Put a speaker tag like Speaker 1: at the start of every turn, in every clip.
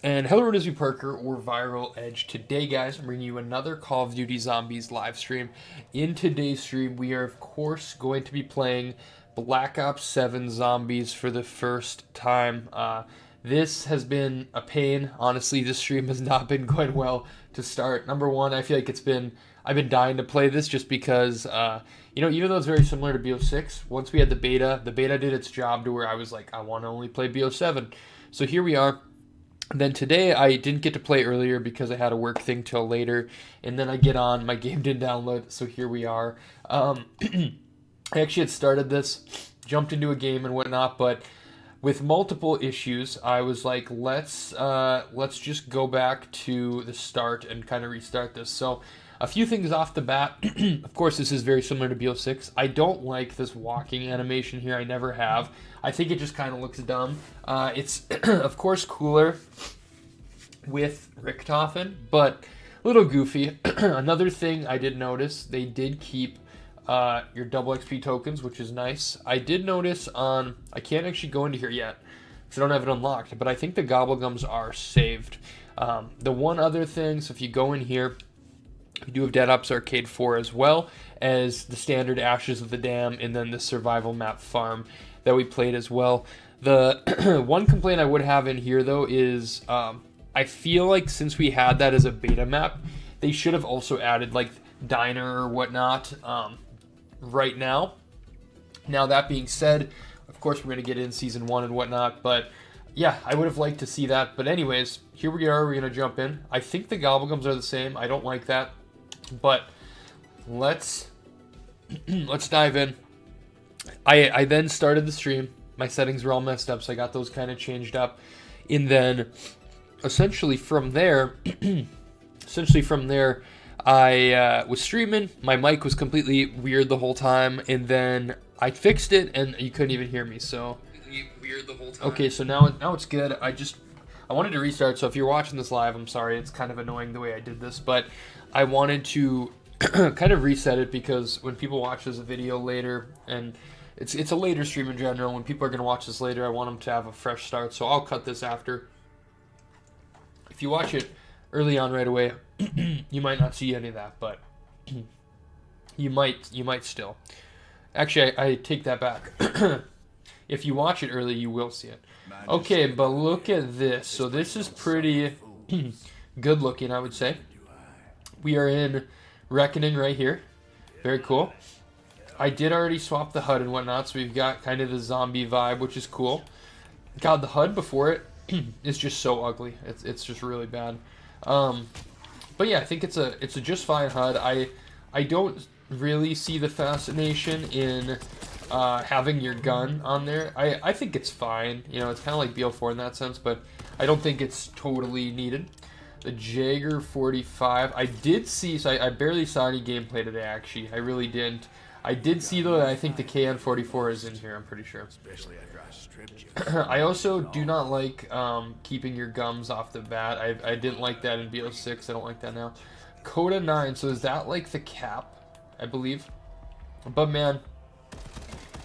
Speaker 1: And hello, it is me, Parker, or Viral Edge. Today, guys, I'm bringing you another Call of Duty Zombies live stream. In today's stream, we are, of course, going to be playing Black Ops 7 Zombies for the first time. This has been a pain. Honestly, this stream has not been going well to start. Number one, I feel like I've been dying to play this just because, even though it's very similar to BO6, once we had the beta did its job to where I was like, I want to only play BO7. So here we are. Then today I didn't get to play earlier because I had a work thing till later, and then I get on, my game didn't download, so here we are. I actually had started this, jumped into a game and whatnot, but with multiple issues, I was like, let's just go back to the start and kind of restart this. So a few things off the bat. Of course, this is very similar to BO6. I don't like this walking animation here. I never have. I think it just kind of looks dumb. It's, of course, cooler with Richthofen, but a little goofy. Another thing I did notice, they did keep your double XP tokens, which is nice. I did notice on... I can't actually go into here yet because I don't have it unlocked, but I think the Gobblegums are saved. The one other thing, so if you go in here, we do have Dead Ops Arcade 4 as well as the standard Ashes of the Dam and then the survival map farm that we played as well. The one complaint I would have in here though is I feel like since we had that as a beta map, they should have also added like Diner or whatnot right now. Now that being said, of course we're going to get in Season 1 and whatnot, but yeah, I would have liked to see that. But anyways, here we are, we're going to jump in. I think the Gobblegums are the same. I don't like that. But let's dive in. I then started the stream. My settings were all messed up, so I got those kind of changed up. And then essentially from there, I was streaming. My mic was completely weird the whole time, and then I fixed it, and you couldn't even hear me. So weird the whole time. Okay, so now it's good. I wanted to restart. So if you're watching this live, I'm sorry. It's kind of annoying the way I did this, but I wanted to kind of reset it because when people watch this video later, and it's a later stream in general, when people are going to watch this later, I want them to have a fresh start. So I'll cut this after. If you watch it early on right away, you might not see any of that, but you might still. Actually, I take that back. If you watch it early, you will see it. Okay, but look at this. So this is pretty good looking, I would say. We are in Reckoning right here. Very cool. I did already swap the HUD and whatnot, so we've got kind of the zombie vibe, which is cool. God, the HUD before it is just so ugly. It's just really bad. But yeah, I think it's a just fine HUD. I don't really see the fascination in having your gun on there. I think it's fine. You know, it's kind of like BO4 in that sense, but I don't think it's totally needed. The Jaeger 45. I did see, so I barely saw any gameplay today, actually. I really didn't. I did see, though, that I think the KN 44 is in here, I'm pretty sure. I also do not like keeping your gums off the bat. I didn't like that in BO6. I don't like that now. Coda 9. So is that like the cap, I believe? But, man,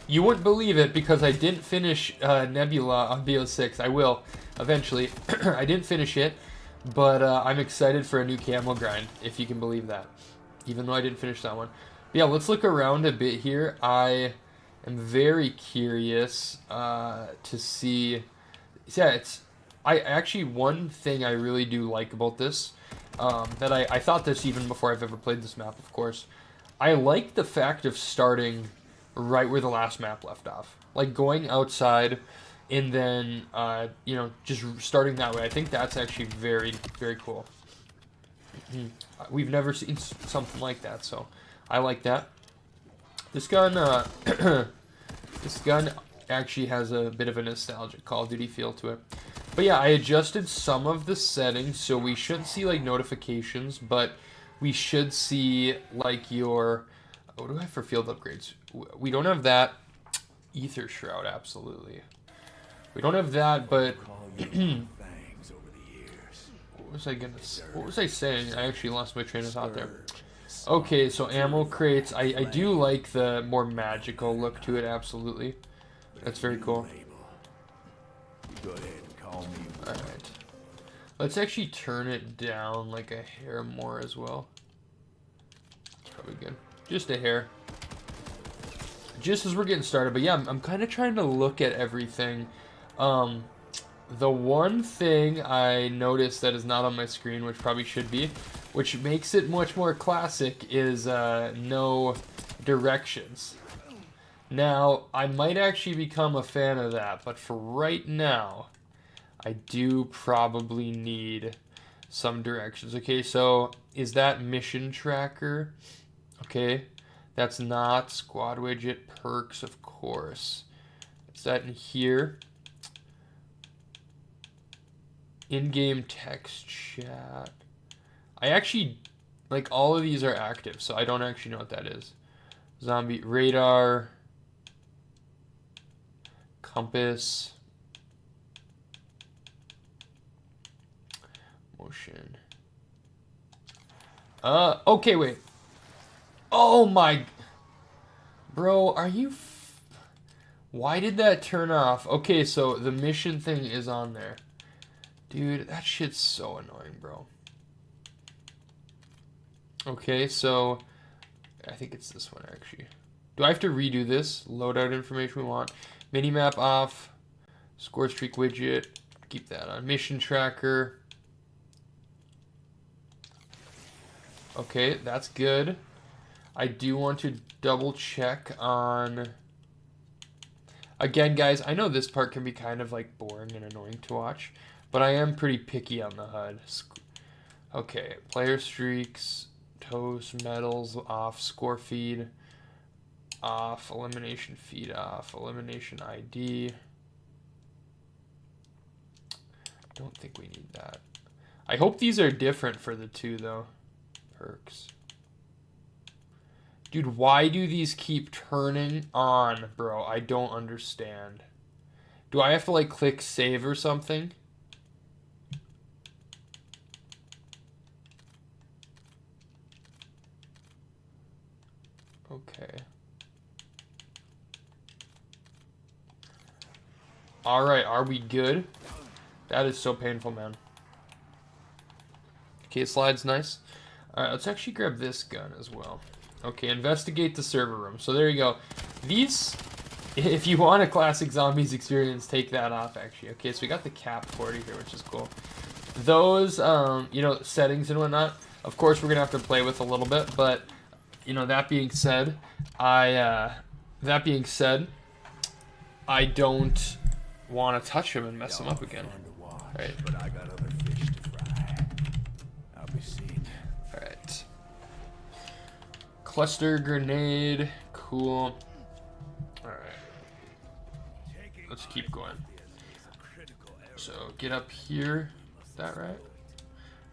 Speaker 1: you wouldn't believe it because I didn't finish Nebula on BO6. I will, eventually. I didn't finish it. But I'm excited for a new camo grind, if you can believe that, even though I didn't finish that one. But yeah, let's look around a bit here. I am very curious to see. Yeah, one thing I really do like about this, that I thought this even before I've ever played this map, of course. I like the fact of starting right where the last map left off, like going outside. And then, just starting that way. I think that's actually very, very cool. We've never seen something like that, so I like that. This gun, this gun actually has a bit of a nostalgic Call of Duty feel to it. But yeah, I adjusted some of the settings, so we shouldn't see like notifications, but we should see like your... What do I have for field upgrades? We don't have that. Ether Shroud, absolutely. We don't have that, but what was I saying? I actually lost my train of thought there. Okay, so ammo crates. I do like the more magical look to it, absolutely. That's very cool. Alright. Let's actually turn it down like a hair more as well. Probably good. Just a hair. Just as we're getting started. But yeah, I'm kind of trying to look at everything. The one thing I noticed that is not on my screen, which probably should be, which makes it much more classic, is no directions. Now, I might actually become a fan of that, but for right now, I do probably need some directions. Okay, so is that mission tracker? Okay, that's not squad widget perks, of course. Is that in here? In-game text chat. I actually, like, all of these are active, so I don't actually know what that is. Zombie radar. Compass. Motion. Okay, wait. Oh my... Bro, are you... Why did that turn off? Okay, so the mission thing is on there. Dude, that shit's so annoying, bro. Okay, so... I think it's this one, actually. Do I have to redo this? Loadout information we want. Minimap off. Score streak widget. Keep that on. Mission tracker. Okay, that's good. I do want to double check on... Again, guys, I know this part can be kind of like boring and annoying to watch, but I am pretty picky on the HUD. Okay, player streaks, toast, medals off, score feed off, elimination feed off, elimination ID. Don't think we need that. I hope these are different for the two, though. Perks. Dude, why do these keep turning on, bro? I don't understand. Do I have to, like, click save or something? Okay. Alright, are we good? That is so painful, man. Okay, slide's nice. Alright, let's actually grab this gun as well. Okay, investigate the server room. So there you go. These, if you want a classic zombies experience, take that off, actually. Okay, so we got the cap 40 here, which is cool. Those, you know, settings and whatnot, of course we're going to have to play with a little bit, but, you know, that being said, I don't want to touch him and mess him up again. Right. But I got other fish to fry. I'll be seen. All right. Cluster grenade, cool. All right. Let's keep going. So get up here. Is that right?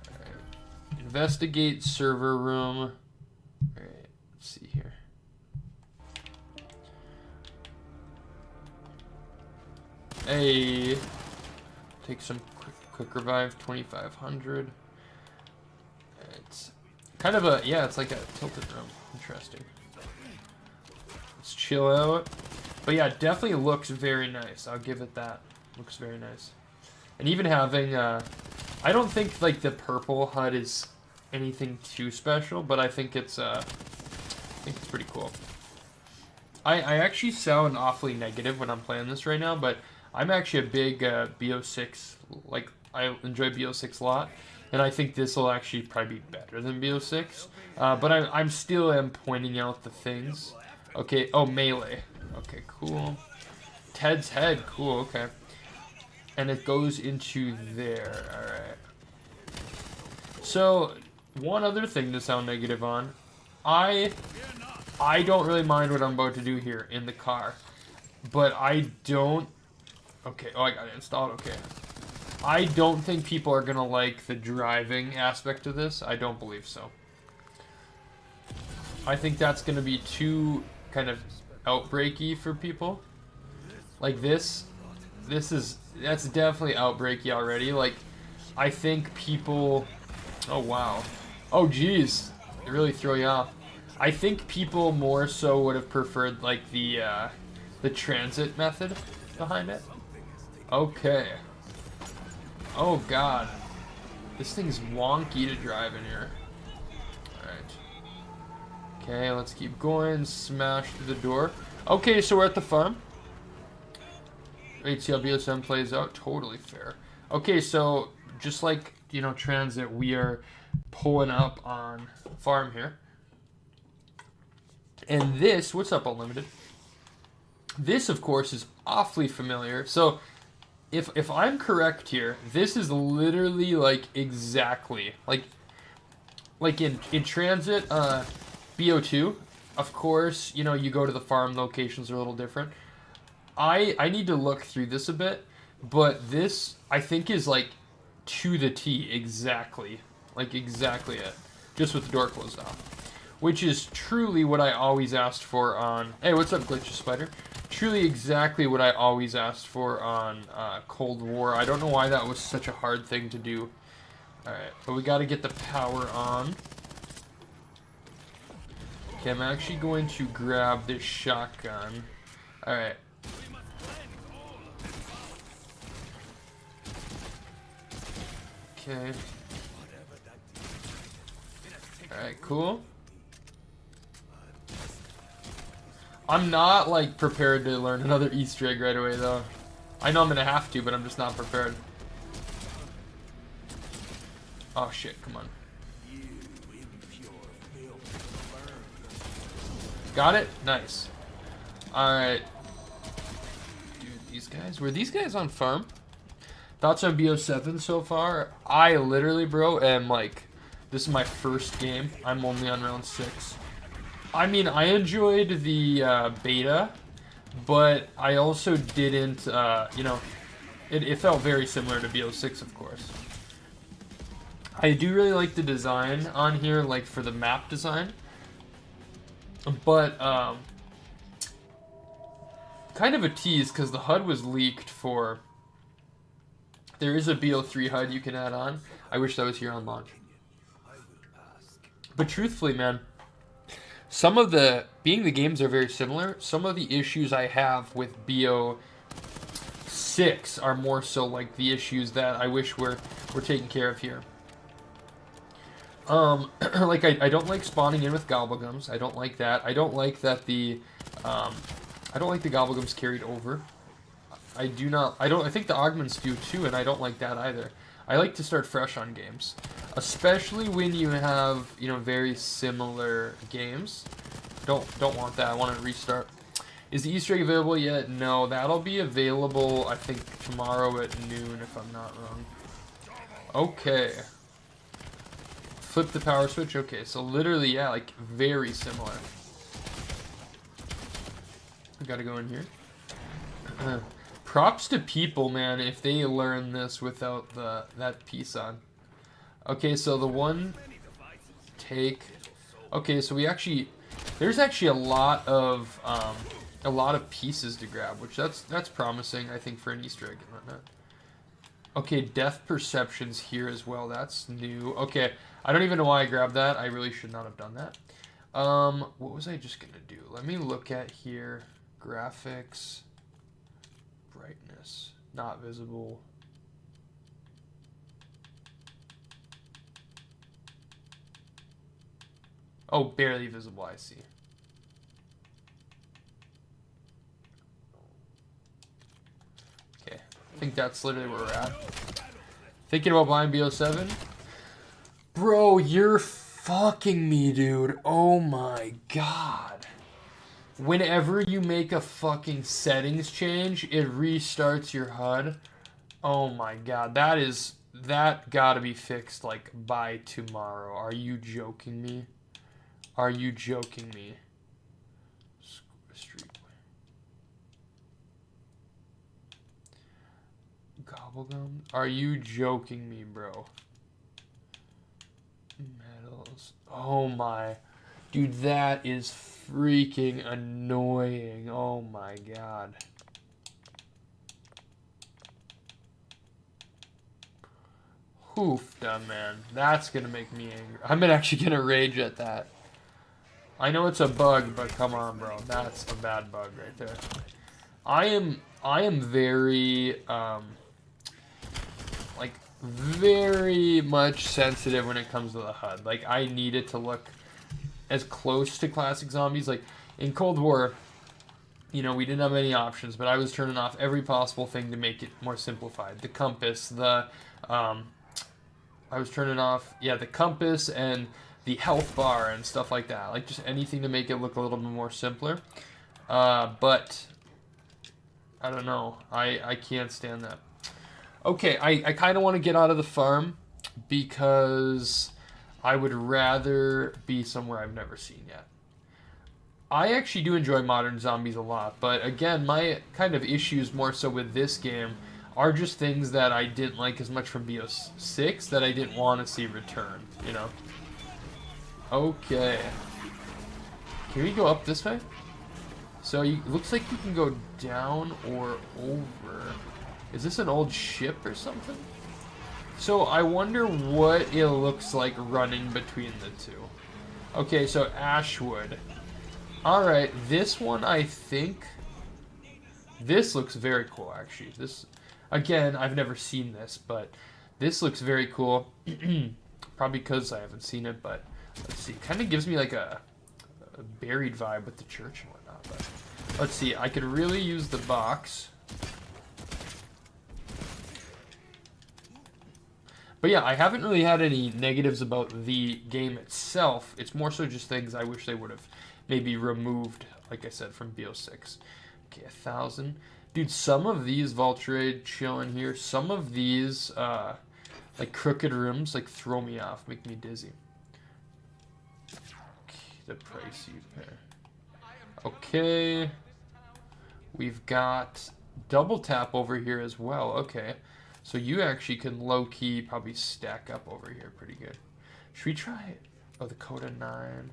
Speaker 1: All right. Investigate server room. All right. Let's see here. Hey. Take some quick revive, 2,500. It's kind of a, yeah, it's like a tilted room. Interesting. Let's chill out. But yeah, it definitely looks very nice. I'll give it that. Looks very nice. And even having, I don't think like the purple HUD is anything too special, but I think it's pretty cool. I actually sound awfully negative when I'm playing this right now, but I'm actually a big BO6, like, I enjoy BO6 a lot, and I think this will actually probably be better than BO6, but I'm still am pointing out the things. Okay, oh, melee. Okay, cool. Ted's head, cool, okay. And it goes into there, alright. So, one other thing to sound negative on, I don't really mind what I'm about to do here in the car, but I don't... Okay, oh, I got it installed, okay. I don't think people are gonna like the driving aspect of this. I don't believe so. I think that's gonna be too kind of outbreaky for people. Like that's definitely outbreaky already. Like, I think people, oh wow. Oh geez, they really throw you off. I think people more so would have preferred like the transit method behind it. Okay. Oh god. This thing's wonky to drive in here. Alright. Okay, let's keep going. Smash through the door. Okay, so we're at the farm. Wait, see how BSM plays out? Totally fair. Okay, so just like, you know, Transit, we are pulling up on farm here. And this, what's up, Unlimited? This, of course, is awfully familiar. So, if I'm correct here, this is literally, like, exactly, like in Transit, BO2, of course, you know, you go to the farm, locations are a little different. I need to look through this a bit, but this, I think, is, like, to the T, exactly. Like, exactly it. Just with the door closed off. Which is truly what I always asked for on... Hey, what's up, Glitchy Spider? Truly exactly what I always asked for on Cold War. I don't know why that was such a hard thing to do. Alright, but we gotta get the power on. Okay, I'm actually going to grab this shotgun. Alright. Okay. Alright, cool. I'm not, like, prepared to learn another Easter egg right away, though. I know I'm gonna have to, but I'm just not prepared. Oh, shit, come on. Got it? Nice. Alright. Dude, these guys... Were these guys on farm? Thoughts on BO7 so far? I literally, bro, am, like... This is my first game. I'm only on round 6. I mean, I enjoyed the beta, but I also didn't, you know, it felt very similar to BO6, of course. I do really like the design on here, like for the map design, but kind of a tease because the HUD was leaked for, there is a BO3 HUD you can add on. I wish that was here on launch. But truthfully, man, some of the, being the games are very similar, some of the issues I have with BO6 are more so like the issues that I wish were taken care of here. Like, I don't like spawning in with gobblegums. I don't like that. I don't like that the, I don't like the gobblegums carried over. I think the augments do too, and I don't like that either. I like to start fresh on games, especially when you have, you know, very similar games. Don't want that. I want to restart. Is the Easter egg available yet? No, that'll be available, I think, tomorrow at noon, if I'm not wrong. Okay. Flip the power switch. Okay, so literally, yeah, like, very similar. We gotta go in here. Props to people, man, if they learn this without that piece on. Okay, so the one take. Okay, so we actually, there's actually a lot of pieces to grab, which that's promising, I think, for an Easter egg and whatnot. Okay, death perceptions here as well. That's new. Okay, I don't even know why I grabbed that. I really should not have done that. What was I just gonna do? Let me look at here. Graphics. Brightness. Not visible. Oh, barely visible, I see. Okay, I think that's literally where we're at. Thinking about buying BO7? Bro, you're fucking me, dude. Oh my god. Whenever you make a fucking settings change, it restarts your HUD. Oh my god, that gotta be fixed, like, by tomorrow. Are you joking me? Are you joking me? Gobblegum? Are you joking me, bro? Metals. Oh my. Dude, that is freaking annoying. Oh my god. Hoofda, man. That's gonna make me angry. I'm actually gonna rage at that. I know it's a bug, but come on, bro. That's a bad bug right there. I am very, like, very much sensitive when it comes to the HUD. Like, I need it to look as close to classic zombies. Like, in Cold War, you know, we didn't have any options, but I was turning off every possible thing to make it more simplified. The compass, I was turning off, yeah, the compass and the health bar and stuff like that. Like, just anything to make it look a little bit more simpler. But, I don't know. I can't stand that. Okay, I kind of want to get out of the farm because I would rather be somewhere I've never seen yet. I actually do enjoy modern zombies a lot, but again, my kind of issues more so with this game are just things that I didn't like as much from BO6 that I didn't want to see return, you know? Okay. Can we go up this way? So it looks like you can go down or over. Is this an old ship or something? So I wonder what it looks like running between the two. Okay, so Ashwood. Alright, this one I think... This looks very cool, actually. This, again, I've never seen this, but this looks very cool. Probably because I haven't seen it, but let's see. Kind of gives me like a buried vibe with the church and whatnot. But let's see. I could really use the box. But yeah, I haven't really had any negatives about the game itself. It's more so just things I wish they would have maybe removed, like I said, from BO6. Okay, 1,000. Dude, some of these Vulture chilling here, some of these, like crooked rooms, like throw me off, make me dizzy. Okay, the price you pay. Okay. We've got double tap over here as well. Okay. So you actually can low-key probably stack up over here pretty good. Should we try... Oh, the Coda 9.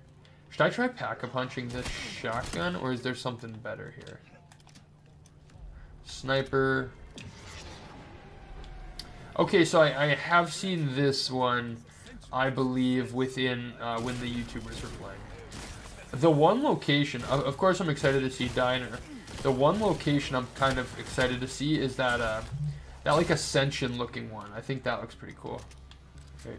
Speaker 1: Should I try pack-a-punching this shotgun, or is there something better here? Sniper. Okay, so I have seen this one, I believe, within when the YouTubers were playing. The one location... Of course, I'm excited to see Diner. The one location I'm kind of excited to see is that... that like Ascension looking one. I think that looks pretty cool. Okay.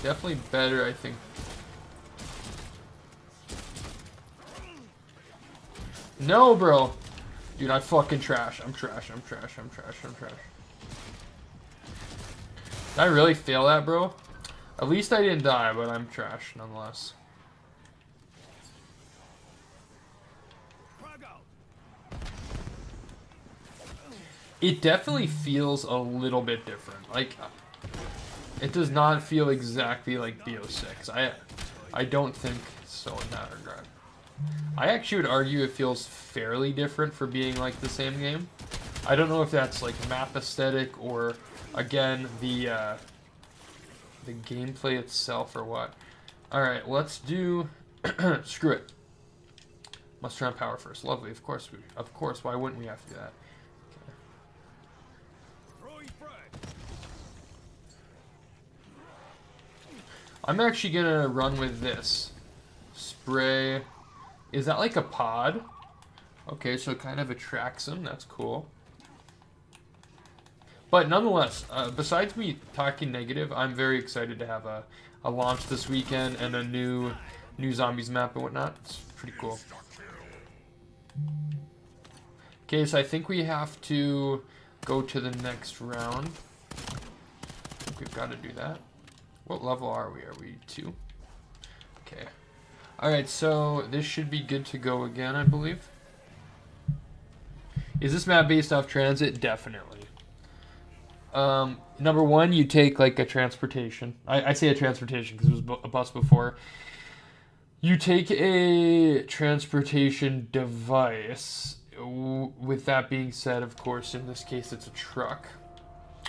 Speaker 1: Definitely better, I think. No, bro. Dude, I fucking trash. I'm trash. I'm trash. I'm trash. I'm trash. Did I really fail that, bro? At least I didn't die, but I'm trash nonetheless. It definitely feels a little bit different. Like, it does not feel exactly like BO6. I don't think so in that regard. I actually would argue it feels fairly different for being like the same game. I don't know if that's like map aesthetic or, again, the gameplay itself or what. All right, let's do. Screw it. Must turn on power first. Lovely, of course. Of course. Why wouldn't we have to do that? I'm actually gonna run with this. Spray. Is that like a pod? Okay, so it kind of attracts them. That's cool. But nonetheless, besides me talking negative, I'm very excited to have a launch this weekend and a new zombies map and whatnot. It's pretty cool. Okay, so I think we have to go to the next round. I think we've got to do that. What level are we? Are we 2? Okay. Alright, so this should be good to go again, I believe. Is this map based off transit? Definitely. Number 1, you take like a transportation. I say a transportation because it was a bus before. You take a transportation device. With that being said, of course, in this case it's a truck.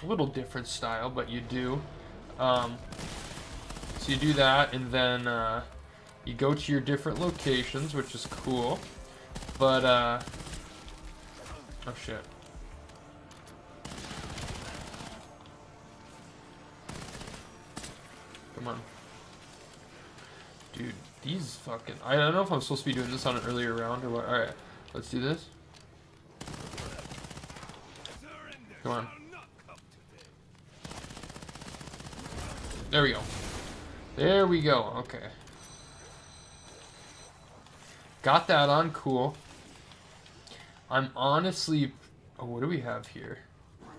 Speaker 1: A little different style, but you do. So you do that, and then you go to your different locations, which is cool. But, oh shit. Come on. Dude, These fucking... I don't know if I'm supposed to be doing this on an earlier round or what. Alright, let's do this. Come on. There we go. There we go. Okay. Got that on. Cool. I'm honestly... Oh, what do we have here?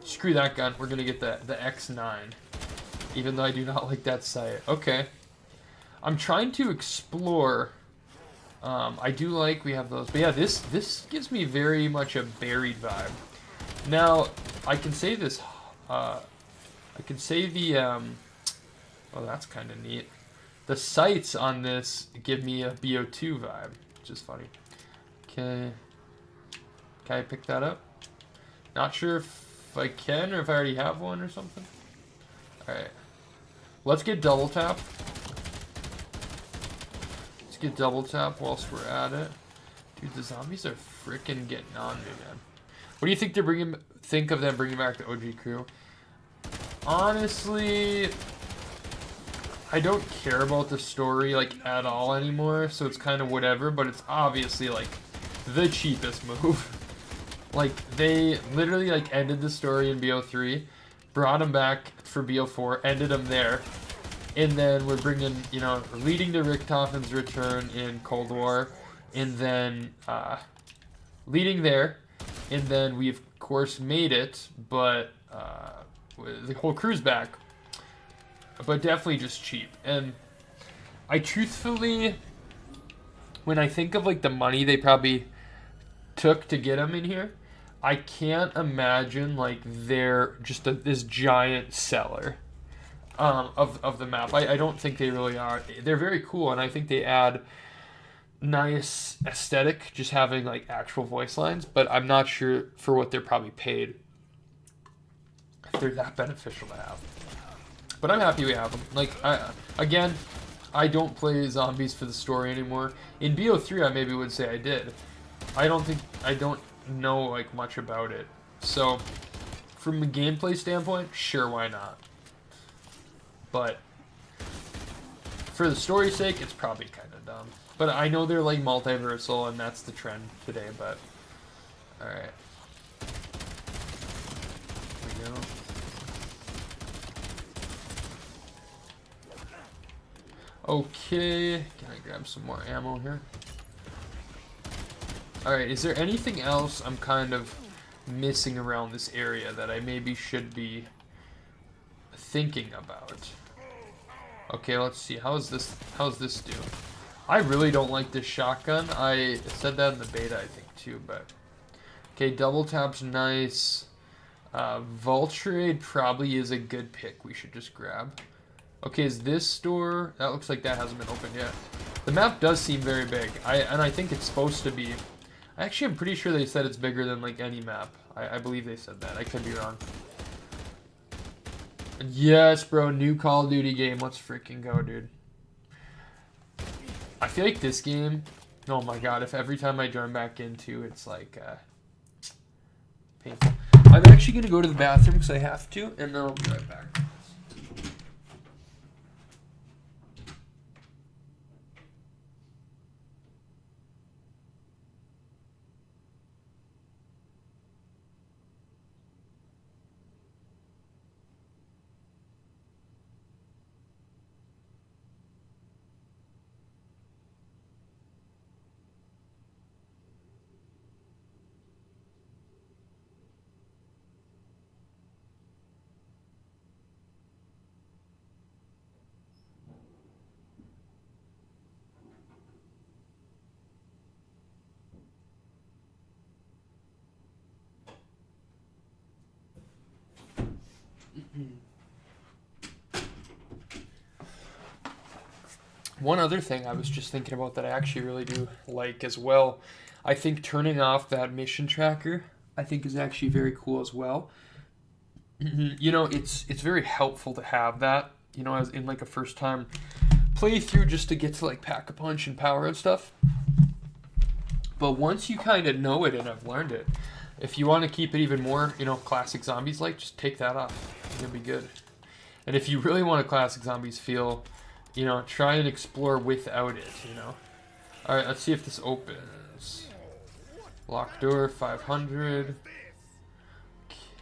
Speaker 1: Screw that gun. We're going to get the X9. Even though I do not like that sight. Okay. I'm trying to explore. I do like we have those. But yeah, this gives me very much a buried vibe. Now, I can say this. I can say the... oh, that's kind of neat. The sights on this give me a BO2 vibe, which is funny. Okay. Can I pick that up? Not sure if I can or if I already have one or something. Alright. Let's get double tap. Let's get double tap whilst we're at it. Dude, the zombies are freaking getting on me, man. What do you think think of them bringing back the OG crew? Honestly, I don't care about the story like at all anymore, so it's kind of whatever, but it's obviously like the cheapest move. Like they literally like ended the story in BO3, brought him back for BO4, ended him there, and then we're bringing, you know, leading to Richtofen's return in Cold War, and then leading there, and then we of course made it, but the whole crew's back, but definitely just cheap. And I truthfully, when I think of like the money they probably took to get him in here, I can't imagine like they're just this giant seller of the map. I don't think they really are. They're very cool, and I think they add nice aesthetic just having like actual voice lines, but I'm not sure for what they're probably paid if they're that beneficial to have. But I'm happy we have them. Like, I don't play zombies for the story anymore. In BO3 I maybe would say I did. I don't know like much about it. So from a gameplay standpoint, sure, why not? But for the story's sake, it's probably kind of dumb. But I know they're like multiversal, and that's the trend today. But all right, here we go. Okay, can I grab some more ammo here? Alright, is there anything else I'm kind of missing around this area that I maybe should be thinking about? Okay, let's see. How's this do? I really don't like this shotgun. I said that in the beta, I think, too, but... Okay, double tap's nice. Vulturade probably is a good pick we should just grab. Okay, is this store... That looks like that hasn't been opened yet. The map does seem very big. And I think it's supposed to be... Actually, I'm pretty sure they said it's bigger than, like, any map. I believe they said that. I could be wrong. Yes, bro. New Call of Duty game. Let's freaking go, dude. I feel like this game... Oh, my God. If every time I join back into, it's, like, painful. I'm actually going to go to the bathroom because I have to, and then I'll be right back. One other thing I was just thinking about that I actually really do like as well, I think turning off that mission tracker, I think is actually very cool as well. You know, it's very helpful to have that, you know, as in like a first time playthrough just to get to like pack a punch and power and stuff. But once you kind of know it and have learned it, if you want to keep it even more, you know, classic zombies like, just take that off. It'll be good. And if you really want a classic zombies feel, you know, try and explore without it, you know. Alright, let's see if this opens. Lock door, 500.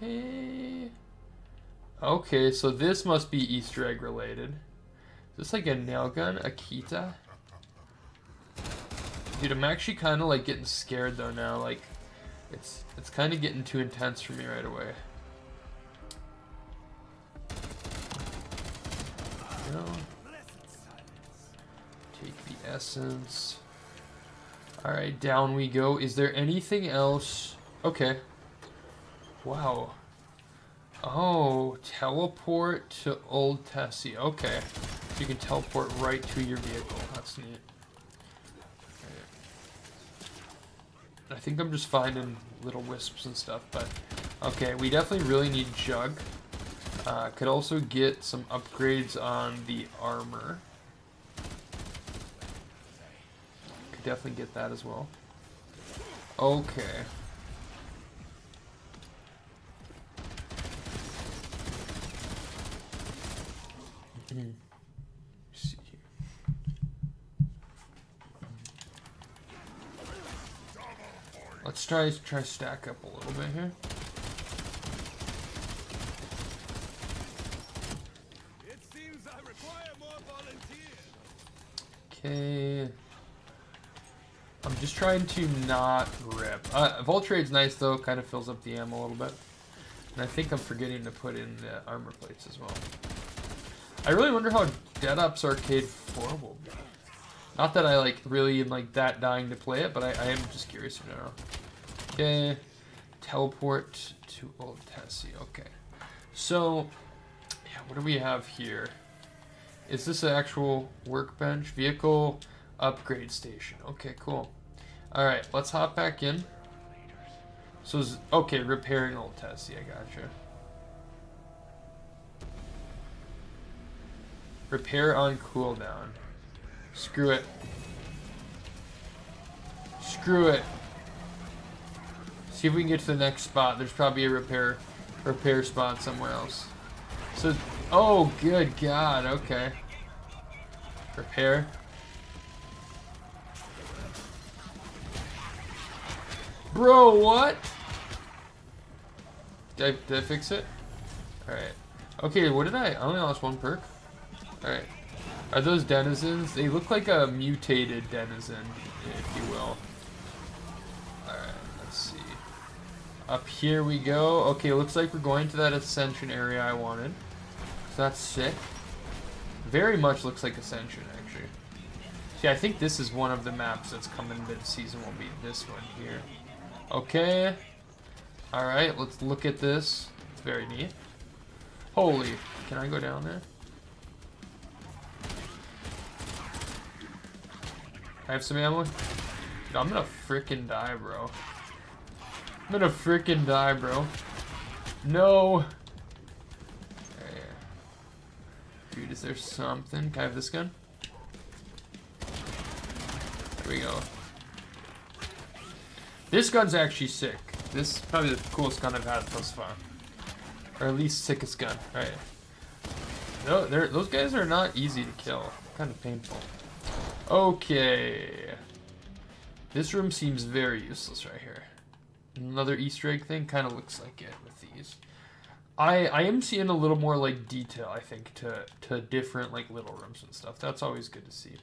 Speaker 1: Okay. Okay, so this must be Easter egg related. Is this like a nail gun? Akita? Dude, I'm actually kind of like getting scared though now. Like, it's kind of getting too intense for me right away. You know, take the essence. Alright, down we go. Is there anything else? Okay. Wow. Oh, teleport to Old Tessie. Okay. So you can teleport right to your vehicle. That's neat. I think I'm just finding little wisps and stuff, but okay, we definitely really need Jug. Could also get some upgrades on the armor. Could definitely get that as well. Okay. See here. Let's try stack up a little bit here.
Speaker 2: It seems I require more volunteers.
Speaker 1: Okay. I'm just trying to not rip. Voltrade's nice though, kind of fills up the ammo a little bit. And I think I'm forgetting to put in the armor plates as well. I really wonder how Dead Ops Arcade 4 will be. Not that I like really am like that dying to play it, but I am just curious in general. Okay, teleport to Old Tessie. Okay, so yeah, what do we have here? Is this an actual workbench? Vehicle upgrade station. Okay, cool. All right, let's hop back in. So okay, repairing Old Tessie. I gotcha. Repair on cooldown. Screw it. Screw it. See if we can get to the next spot. There's probably a repair spot somewhere else. So, oh, good God. Okay. Repair. Bro, what? Did I fix it? Alright. Okay, what did I only lost one perk. Alright. Are those denizens? They look like a mutated denizen, if you will. Alright, let's see. Up here we go. Okay, looks like we're going to that Ascension area I wanted. So that's sick. Very much looks like Ascension, actually. See, I think this is one of the maps that's coming mid-season will be this one here. Okay. Alright, let's look at this. It's very neat. Holy, can I go down there? I have some ammo. Dude, I'm gonna frickin' die, bro. I'm gonna frickin' die, bro. No. Dude, is there something? Can I have this gun? There we go. This gun's actually sick. This is probably the coolest gun I've had thus far. Or at least sickest gun. Alright. No, those guys are not easy to kill. Kind of painful. Okay. This room seems very useless right here. Another Easter egg thing. Kind of looks like it with these. I am seeing a little more like detail, I think, to different like little rooms and stuff. That's always good to see.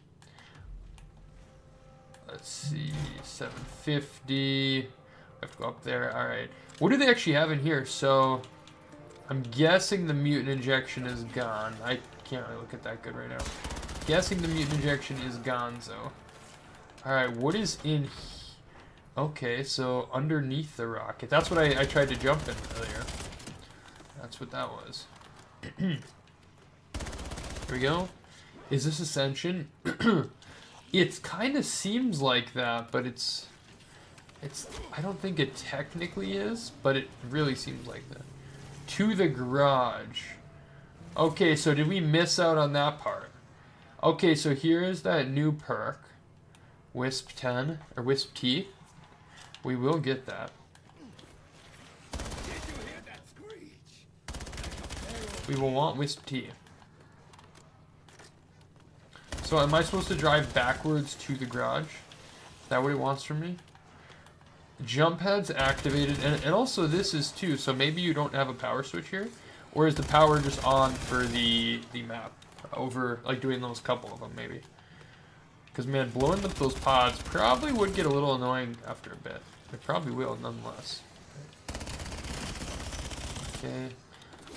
Speaker 1: Let's see, 750. I have to go up there. All right. What do they actually have in here? So, I'm guessing the mutant injection is gone. I can't really look at that good right now. Guessing the mutant injection is gonzo. All right. What is in here? Okay, so underneath the rocket. That's what I tried to jump in earlier. That's what that was. Here we go. Is this Ascension? It kind of seems like that, but it's I don't think it technically is, but it really seems like that. To the garage. Okay, so did we miss out on that part? Okay, so here is that new perk. Wisp 10, or Wisp T. We will get that. We will want Wisp T. So am I supposed to drive backwards to the garage? Is that what it wants from me? Jump pad's activated, and also this is too, so maybe you don't have a power switch here? Or is the power just on for the map? Over, like, doing those couple of them, maybe. Because, man, blowing up those pods probably would get a little annoying after a bit. It probably will, nonetheless. Okay.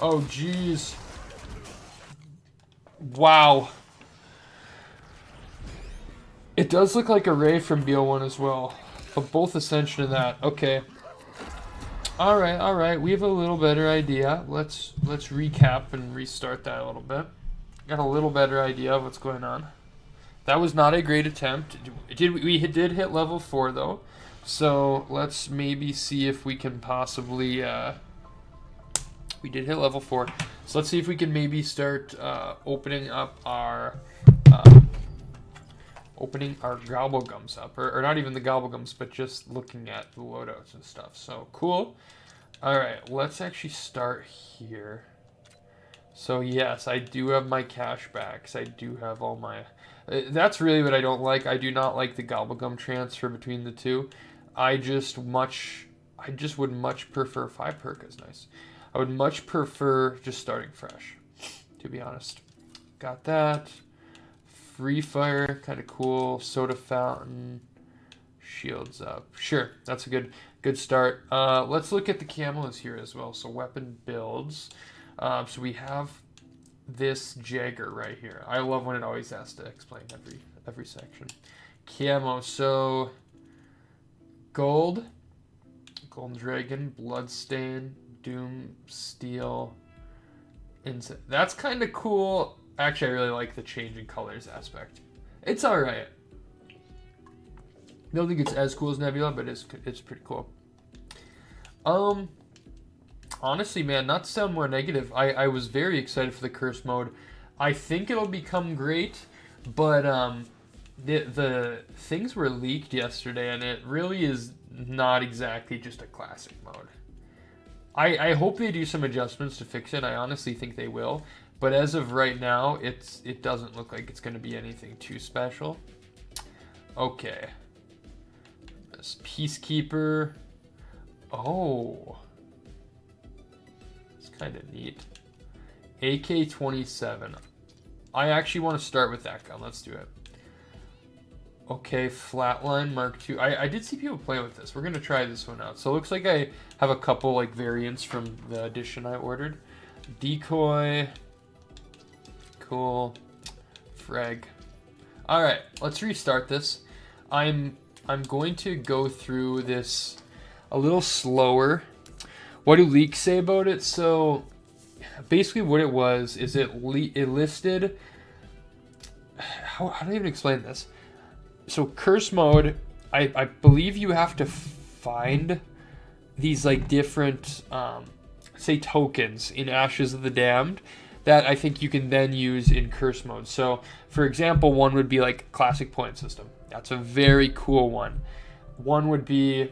Speaker 1: Oh, jeez. Wow. It does look like a Ray from BO1 as well. But both Ascension and that. Okay. Alright. We have a little better idea. Let's recap and restart that a little bit. Got a little better idea of what's going on. That was not a great attempt. We did hit level 4 though. So let's maybe see if we can possibly we did hit level 4. So let's see if we can maybe start opening up our gobblegums up, or not even the gobblegums, but just looking at the loadouts and stuff. So cool. All right, let's actually start here. So yes, I do have my cashbacks. I do have all my. That's really what I don't like. I do not like the gobblegum transfer between the two. I just would much prefer 5 perk is nice. I would much prefer just starting fresh, to be honest. Got that. Free fire, kind of cool. Soda fountain, shields up. Sure, that's a good start. Let's look at the camos here as well. So weapon builds. So we have this Jagger right here. I love when it always has to explain every section. Camo. So gold, golden dragon, bloodstain, doom, steel, incense. That's kind of cool. Actually, I really like the changing colors aspect. It's alright. I don't think it's as cool as Nebula, but it's pretty cool. Honestly, man, not to sound more negative, I was very excited for the curse mode. I think it'll become great, but the things were leaked yesterday, and it really is not exactly just a classic mode. I hope they do some adjustments to fix it. I honestly think they will. But as of right now, it doesn't look like it's going to be anything too special. Okay. This Peacekeeper. Oh. It's kind of neat. AK-27. I actually want to start with that gun. Let's do it. Okay, Flatline Mark II. I did see people play with this. We're going to try this one out. So it looks like I have a couple like variants from the edition I ordered. Decoy. Cool. Frag. Alright, let's restart this. I'm going to go through this a little slower. What do leaks say about it? So basically what it was is it listed... How do I even explain this? So curse mode, I believe you have to find these like different, say tokens in Ashes of the Damned that I think you can then use in curse mode. So for example, one would be like classic point system. That's a very cool one. One would be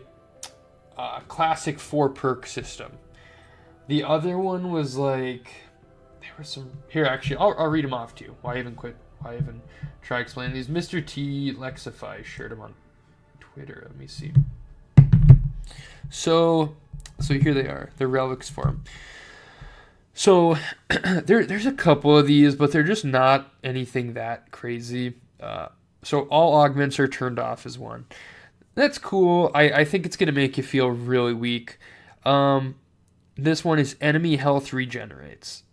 Speaker 1: classic 4 perk system. The other one was like, there were some, here actually, I'll read them off to you. Why even try explaining these? Mr. T Lexify shared them on Twitter. Let me see. So here they are, the relics for him. So there's a couple of these, but they're just not anything that crazy. So all augments are turned off as one. That's cool. I think it's going to make you feel really weak. This one is enemy health regenerates.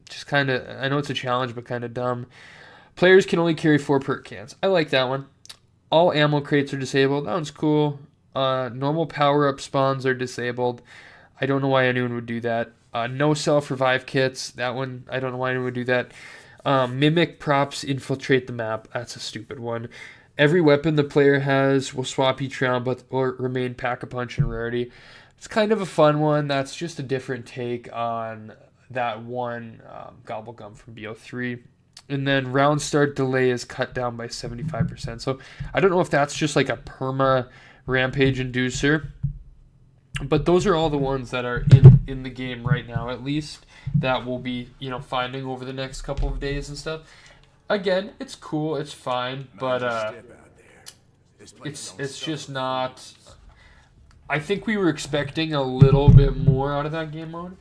Speaker 1: Just kind of, I know it's a challenge, but kind of dumb. Players can only carry 4 perk cans. I like that one. All ammo crates are disabled. That one's cool. Normal power-up spawns are disabled. I don't know why anyone would do that. No self-revive kits. That one, I don't know why anyone would do that. Mimic props infiltrate the map. That's a stupid one. Every weapon the player has will swap each round, or remain pack-a-punch in rarity. It's kind of a fun one. That's just a different take on that one Gobblegum from BO3. And then round start delay is cut down by 75%. So I don't know if that's just like a perma rampage inducer. But those are all the ones that are in the game right now, at least, that we'll be, finding over the next couple of days and stuff. Again, it's cool, it's fine, but it's just not. I think we were expecting a little bit more out of that game mode.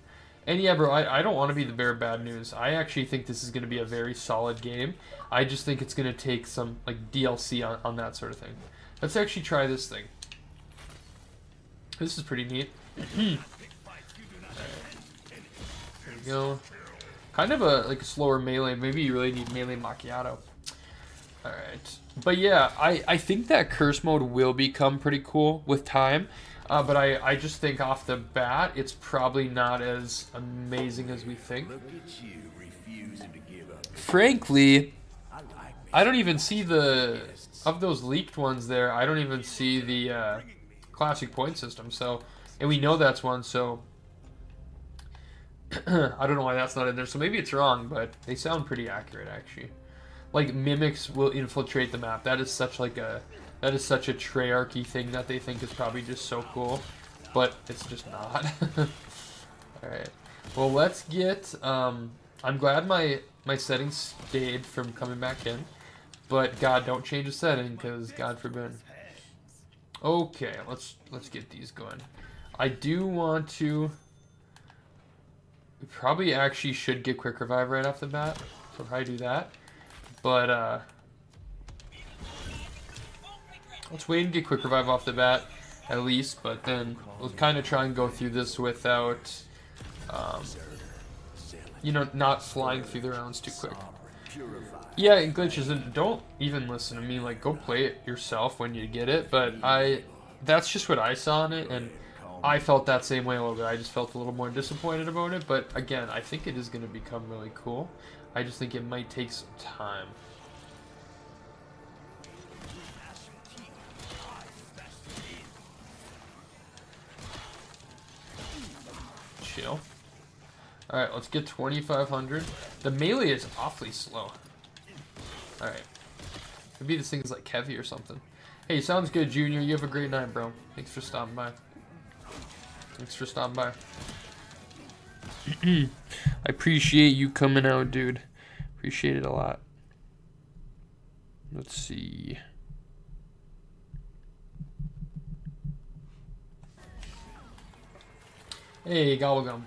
Speaker 1: And yeah, bro, I don't want to be the bearer of bad news. I actually think this is going to be a very solid game. I just think it's going to take some like DLC on that sort of thing. Let's actually try this thing. This is pretty neat. There we go. Kind of a slower melee. Maybe you really need melee macchiato. Alright. But yeah, I think that curse mode will become pretty cool with time. But I just think off the bat, it's probably not as amazing as we think. Frankly, I don't even see of those leaked ones there, I don't even see the classic point system. So, and we know that's one, so I don't know why that's not in there. So maybe it's wrong, but they sound pretty accurate actually. Like mimics will infiltrate the map. That is such a Treyarchy thing that they think is probably just so cool, but it's just not. Alright. Well, let's get, I'm glad my settings stayed from coming back in, but God, don't change a setting, because God forbid. Okay, let's get these going. I do want to, we probably actually should get quick revive right off the bat, so probably do that, but, let's wait and get quick revive off the bat, at least, but then we'll kind of try and go through this without, you know, not flying through the rounds too quick. Yeah, and glitches, and don't even listen to me, like, go play it yourself when you get it, but that's just what I saw in it, and I felt that same way a little bit. I just felt a little more disappointed about it, but again, I think it is going to become really cool. I just think it might take some time. Chill. Alright, let's get 2,500. The melee is awfully slow. Alright. Maybe this thing's like heavy or something. Hey, sounds good, Junior. You have a great night, bro. Thanks for stopping by. Thanks for stopping by. I appreciate you coming out, dude. Appreciate it a lot. Let's see. Hey, Gobblegum.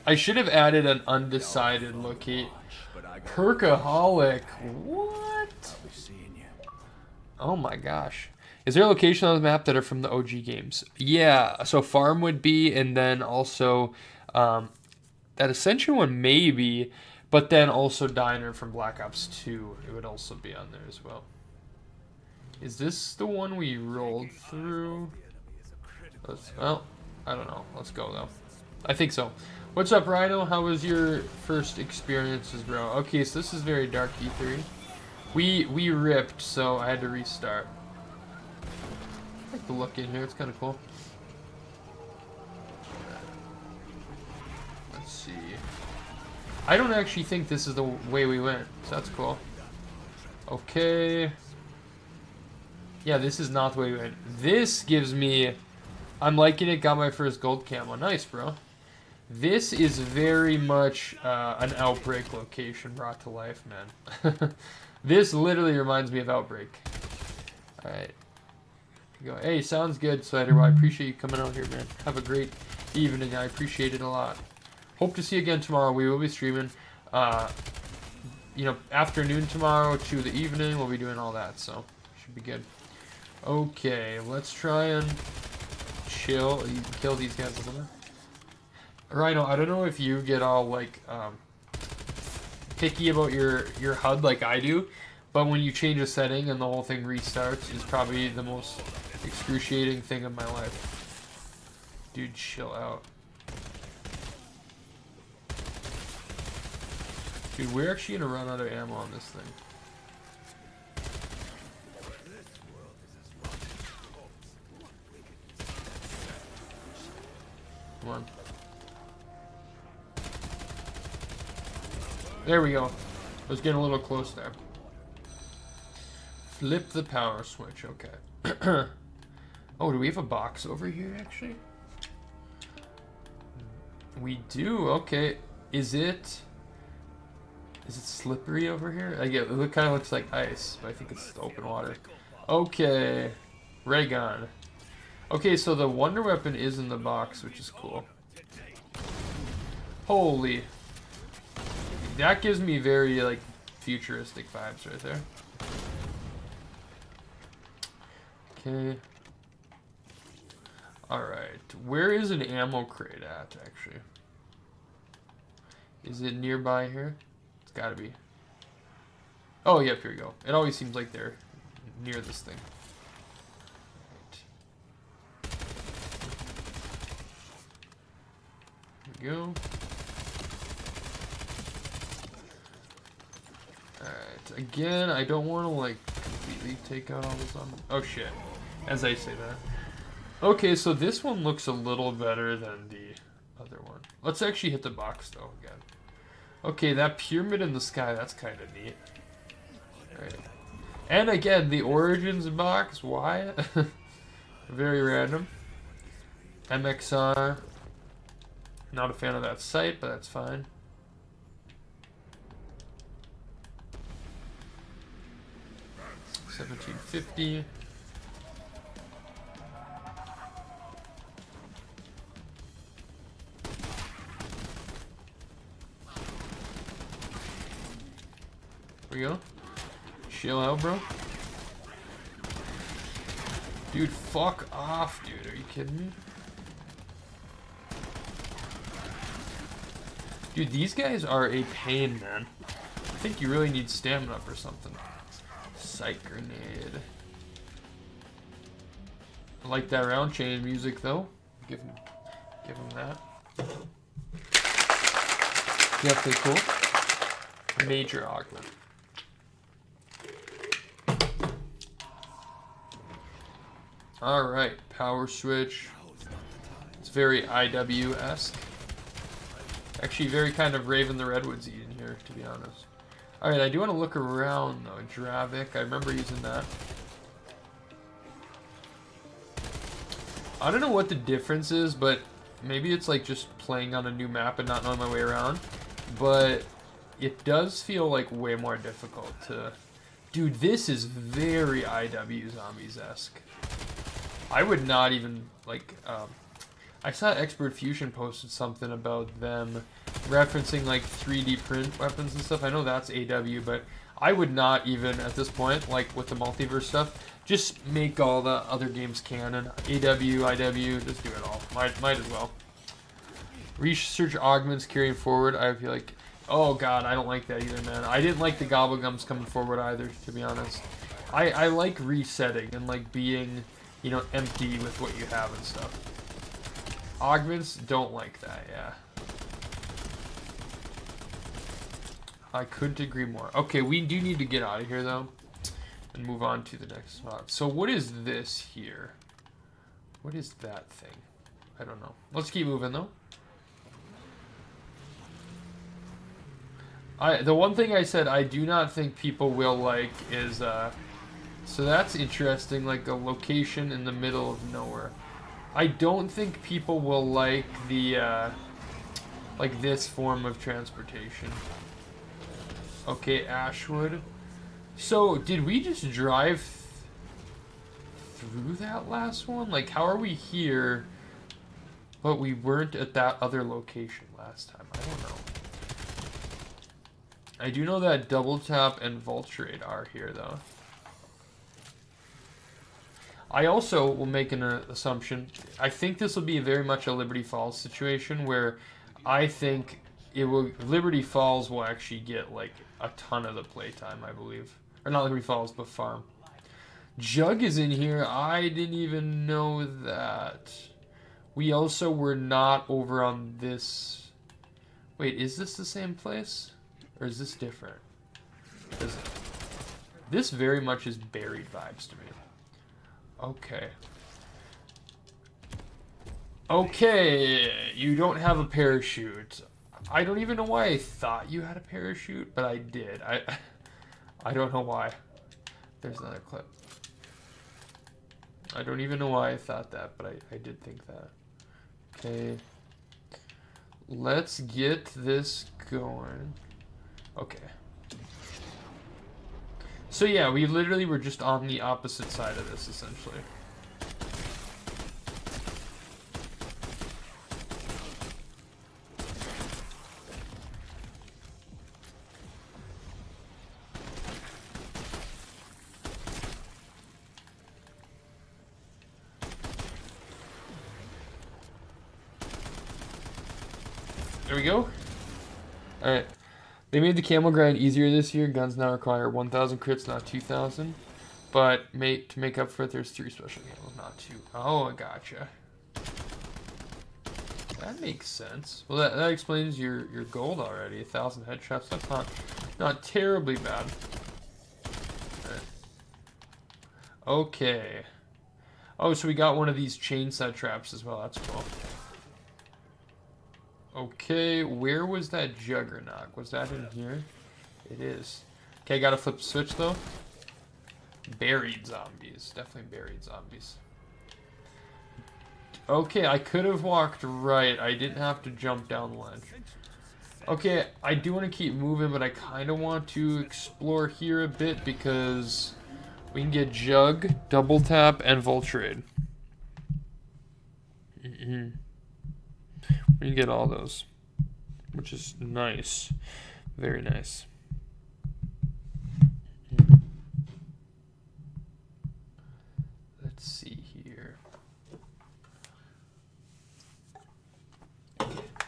Speaker 1: I should have added an undecided locate. Perkaholic. What? Oh my gosh. Is there a location on the map that are from the OG games? Yeah, so Farm would be, and then also that Ascension one maybe, but then also Diner from Black Ops 2. It would also be on there as well. Is this the one we rolled through? Well, I don't know. Let's go, though. I think so. What's up, Rhino? How was your first experiences, bro? Okay, so this is very dark E3. We ripped, so I had to restart. I like the look in here. It's kind of cool. Let's see. I don't actually think this is the way we went, so that's cool. Okay. Yeah, this is not the way we went. This gives me... I'm liking it. Got my first gold camo. Nice, bro. This is very much an Outbreak location brought to life, man. This literally reminds me of Outbreak. Alright. Go. Hey, sounds good, Slider. Well, I appreciate you coming out here, man. Have a great evening. I appreciate it a lot. Hope to see you again tomorrow. We will be streaming, you know, afternoon tomorrow to the evening. We'll be doing all that, so should be good. Okay, let's try and chill. You can kill these guys a little bit. Rhino, I don't know if you get all like picky about your HUD like I do, but when you change a setting and the whole thing restarts is probably the most excruciating thing of my life. Dude, chill out. Dude, we're actually gonna run out of ammo on this thing. Come on. There we go. I was getting a little close there. Flip the power switch. Okay. Oh, do we have a box over here, actually? We do. Okay. Is it Is it slippery over here? It kind of looks like ice, but I think it's open water. Okay. Ray gun. Okay, so the wonder weapon is in the box, which is cool. Holy. That gives me very, like, futuristic vibes right there. Okay. Alright. Where is an ammo crate at, actually? Is it nearby here? It's gotta be. Oh, yep, here we go. It always seems like they're near this thing. Here we go. Alright, again, I don't want to, like, completely take out all this on... Oh, shit. As I say that. Okay, so this one looks a little better than the other one. Let's actually hit the box, though, again. Okay, that pyramid in the sky, that's kind of neat. Alright. And again, the Origins box, why? Very random. MXR. Not a fan of that sight, but that's fine. $17.50. Here we go. Chill out, bro. Dude, fuck off, dude. Are you kidding me? Dude, these guys are a pain, man. I think you really need stamina for something. Sight grenade. I like that round chain music, though. Give him that. Definitely cool. Major augment. Alright, power switch. It's very IW-esque. Actually, very kind of Raven the Redwoods-y in here, to be honest. Alright, I do want to look around, though. Dravik, I remember using that. I don't know what the difference is, but maybe it's like just playing on a new map and not knowing my way around. But it does feel like way more difficult to... Dude, this is very IW Zombies-esque. I would not even, like, I saw Expert Fusion posted something about them referencing, like, 3D print weapons and stuff. I know that's AW, but I would not even, at this point, like, with the multiverse stuff, just make all the other games canon. AW, IW, just do it all. Might as well. Research augments carrying forward, I feel like... Oh, God, I don't like that either, man. I didn't like the Gobblegums coming forward either, to be honest. I like resetting and, like, being... you know, empty with what you have and stuff. Augments, don't like that, yeah. I couldn't agree more. Okay, we do need to get out of here, though, and move on to the next spot. So what is this here? What is that thing? I don't know. Let's keep moving, though. The one thing I said I do not think people will like is, so that's interesting, like a location in the middle of nowhere. I don't think people will like the, like this form of transportation. Okay, Ashwood. So, did we just drive through that last one? Like, how are we here, but we weren't at that other location last time? I don't know. I do know that Double Tap and Vulturate are here, though. I also will make an assumption. I think this will be very much a Liberty Falls situation where I think Liberty Falls will actually get like a ton of the playtime, I believe. Or not Liberty Falls, but Farm. Jug is in here. I didn't even know that. We also were not over on this. Wait, is this the same place? Or is this different? This very much is buried vibes to me. Okay. Okay, you don't have a parachute. I don't even know why I thought you had a parachute, but I did. I don't know why. There's another clip. I don't even know why I thought that, but I did think that. Okay. Let's get this going. Okay. So yeah, we literally were just on the opposite side of this, essentially. There we go. Alright. They made the camel grind easier this year. Guns now require 1,000 crits, not 2,000. But to make up for it, there's 3 special camos, not 2. Oh, I gotcha. That makes sense. Well, that explains your gold already. 1,000 headshots. That's not terribly bad. Right. Okay. Oh, so we got one of these chain set traps as well. That's cool. Okay, where was that Juggernaut? Was that in here? It is. Okay, gotta flip the switch though. Buried zombies. Definitely buried zombies. Okay, I could have walked right. I didn't have to jump down the ledge. Okay, I do want to keep moving, but I kind of want to explore here a bit because we can get Jug, Double Tap, and Vulturade. We can get all those, which is nice. Very nice. Let's see here.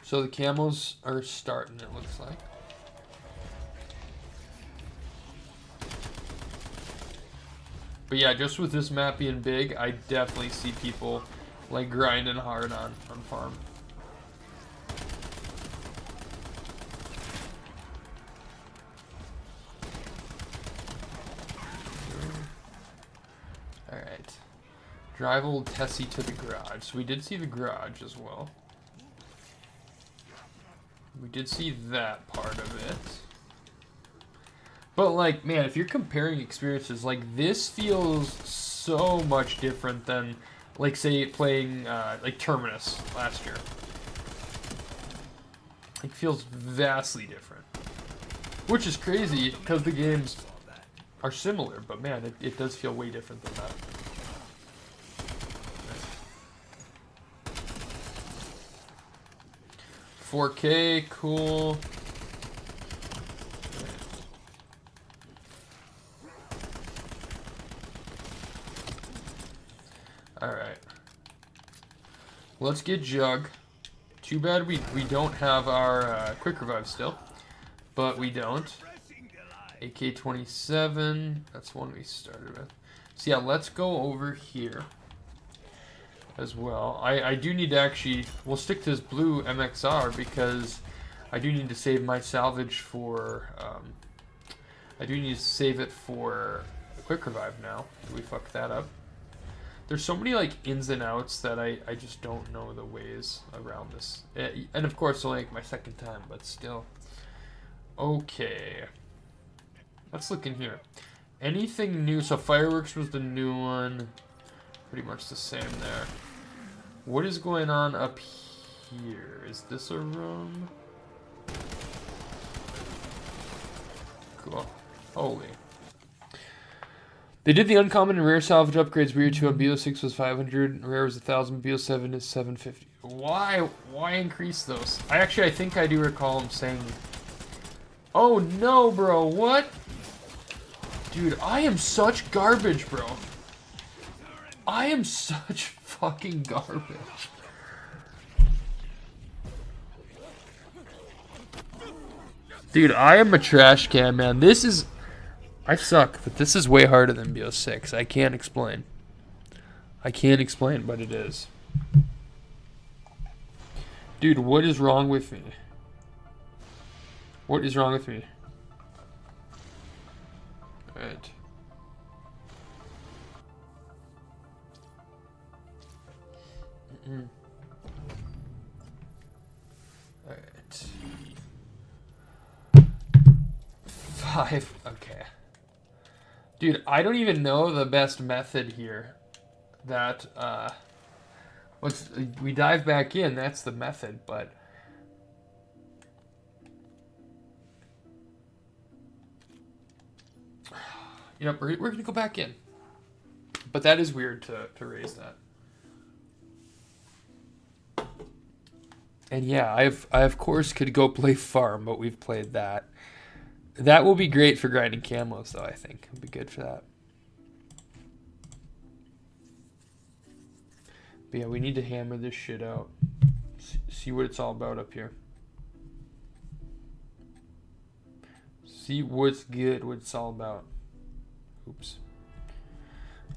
Speaker 1: So the camos are starting, it looks like. But yeah, just with this map being big, I definitely see people like grinding hard on farm. Alright. Drive old Tessie to the garage. So we did see the garage as well. We did see that part of it. But like, man, if you're comparing experiences, like this feels so much different than, like, say, playing like Terminus last year. It feels vastly different. Which is crazy, because the games are similar, but man, it does feel way different than that. 4K, cool. Alright. Let's get Jug. Too bad we don't have our quick revive still. But we don't. AK-27. That's one we started with. So yeah, let's go over here as well. I do need to actually... We'll stick to this blue MXR because I do need to save my salvage for... I do need to save it for a quick revive now. Did we fuck that up? There's so many like ins and outs that I just don't know the ways around this. And of course, only like my second time, but still. Okay. Let's look in here. Anything new? So fireworks was the new one. Pretty much the same there. What is going on up here? Is this a room? Cool. Holy. They did the uncommon and rare salvage upgrades. Weird 2 on BO6 was 500. Rare was 1,000. BO7 is 750. Why? Why increase those? I think I do recall him saying... Oh no, bro. What? Dude, I am such garbage, bro. I am such fucking garbage. Dude, I am a trash can, man. This is... I suck, but this is way harder than BO6. I can't explain. I can't explain, but it is. Dude, what is wrong with me? What is wrong with me? Alright. Alright. 5. Okay. Dude, I don't even know the best method here. That, once we dive back in, that's the method, but... You know, we're gonna go back in. But that is weird to raise that. And yeah, I of course could go play farm, but we've played that. That will be great for grinding camos, though. I think it'll be good for that. But yeah, we need to hammer this shit out. See what it's all about up here. See what's good, what it's all about. Oops.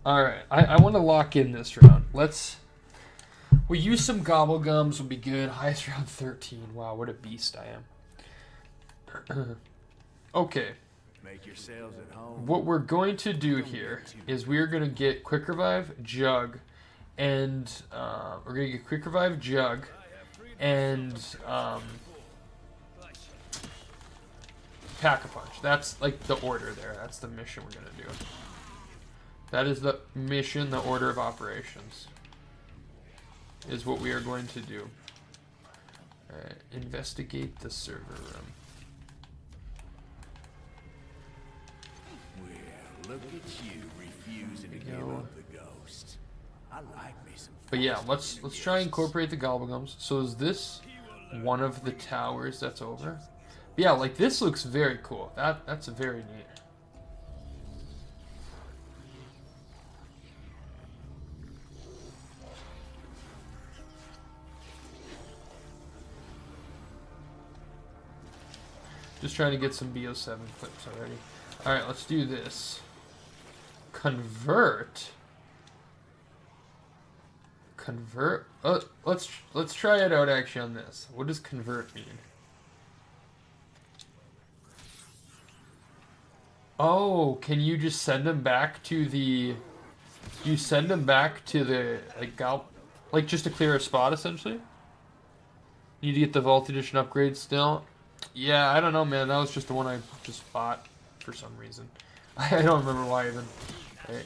Speaker 1: Alright, I want to lock in this round. We'll use some gobble gums, will be good. Highest round 13. Wow, what a beast I am. Okay.
Speaker 2: Make yourselves at home.
Speaker 1: What we're going to do here is we're going to get Quick Revive, Jug, and we're going to get Quick Revive, Jug, and Pack-a-Punch. That's like the order there. That's the mission we're going to do. That is the mission, the order of operations. Is what we are going to do. Alright, investigate the server room.
Speaker 2: Well, look at you refusing to give up the ghost. I like me some.
Speaker 1: But yeah, let's try and incorporate the gobblegums. So is this one of the towers that's over? But yeah, like this looks very cool. That's very neat. Just trying to get some BO7 clips already. Alright, let's do this. Convert. Convert. Let's try it out actually on this. What does convert mean? Oh, can you just send them back to the... You send them back to the... Like just to clear a spot, essentially? Need to get the Vault Edition upgrade still? Yeah, I don't know, man. That was just the one I just bought for some reason. I don't remember why even. Right.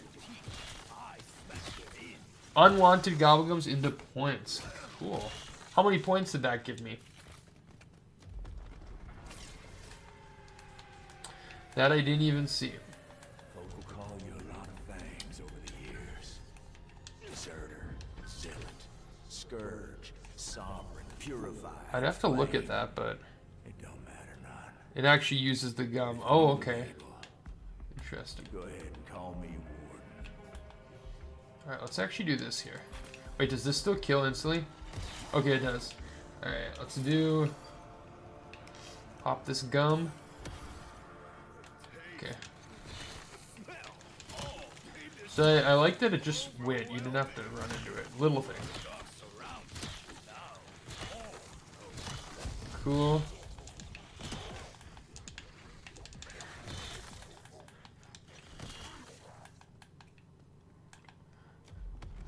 Speaker 1: Unwanted gobblegums into points. Cool. How many points did that give me? That I didn't even see.
Speaker 2: Folk will call you a lot of things over the years. Deserter, zealot, scourge, sovereign, purifier.
Speaker 1: I'd have to look at that, but
Speaker 2: It don't matter none.
Speaker 1: it actually uses the gum. Oh, okay. Interesting.
Speaker 2: Go ahead and call me warden.
Speaker 1: Alright, let's actually do this here. Wait, does this still kill instantly? Okay, it does. Alright, let's do... Pop this gum. Okay. So I like that it just went. You didn't have to run into it. Little thing. Cool.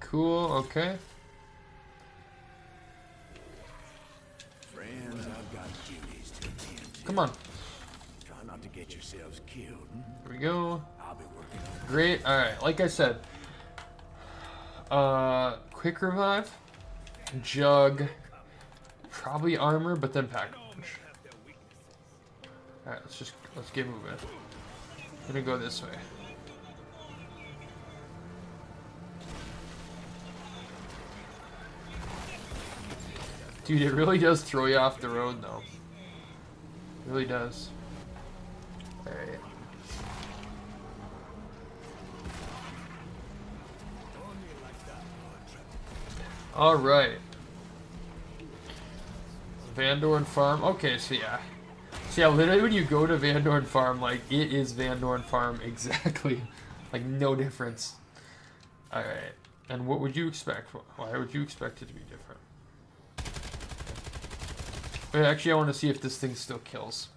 Speaker 1: Cool, okay.
Speaker 2: Friends, I've got duties to attend to.
Speaker 1: Come on.
Speaker 2: Try not to get yourselves killed.
Speaker 1: Here we go.
Speaker 2: I'll be working on
Speaker 1: Great. Alright, like I said. Quick revive. Jug. Probably armor, but then pack punch. Alright, let's get moving. I'm gonna go this way. Dude, it really does throw you off the road, though. It really does. Alright. Alright. Van Dorn Farm. Okay, so yeah. So yeah, literally when you go to Van Dorn Farm, like, it is Van Dorn Farm exactly. Like, no difference. Alright. And what would you expect? Why would you expect it to be different? Wait, actually, I want to see if this thing still kills.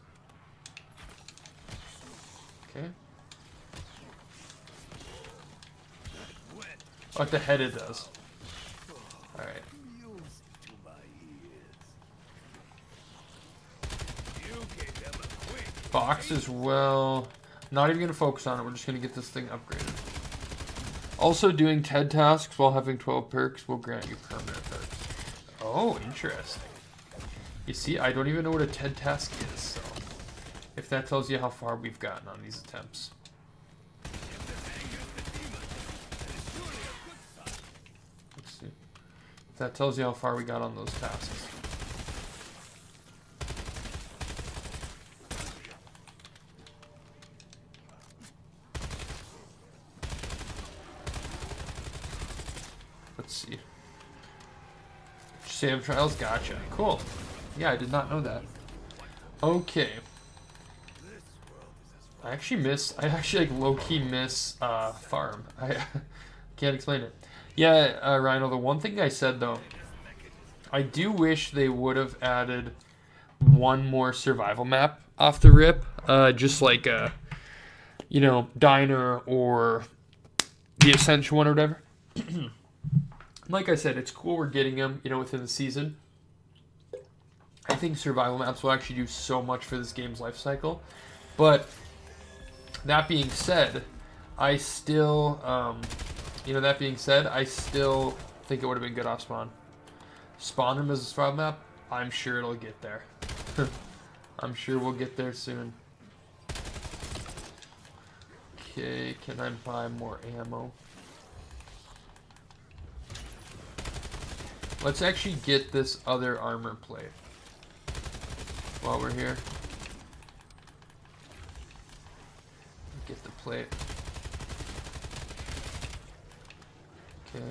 Speaker 1: Okay. Oh, at the head it does. Alright. Box as well. Not even going to focus on it. We're just going to get this thing upgraded. Also, doing TED tasks while having 12 perks will grant you permanent perks. Oh, interesting. You see, I don't even know what a TED task is, so if that tells you how far we've gotten on these attempts. That tells you how far we got on those tasks. Let's see. Sam Trials, gotcha. Cool. Yeah, I did not know that. Okay. I actually like low-key miss farm. I can't explain it. Yeah, Rhino, the one thing I said though, I do wish they would have added one more survival map off the rip. Just like a, you know, diner or the essential one or whatever. Like I said, it's cool we're getting them, you know, within the season. I think survival maps will actually do so much for this game's life cycle. But that being said, I still, I still think it would have been good off spawn. Spawn him as a survival map, I'm sure it'll get there. I'm sure we'll get there soon. Okay, can I buy more ammo? Let's actually get this other armor plate while we're here. Get the plate. Okay.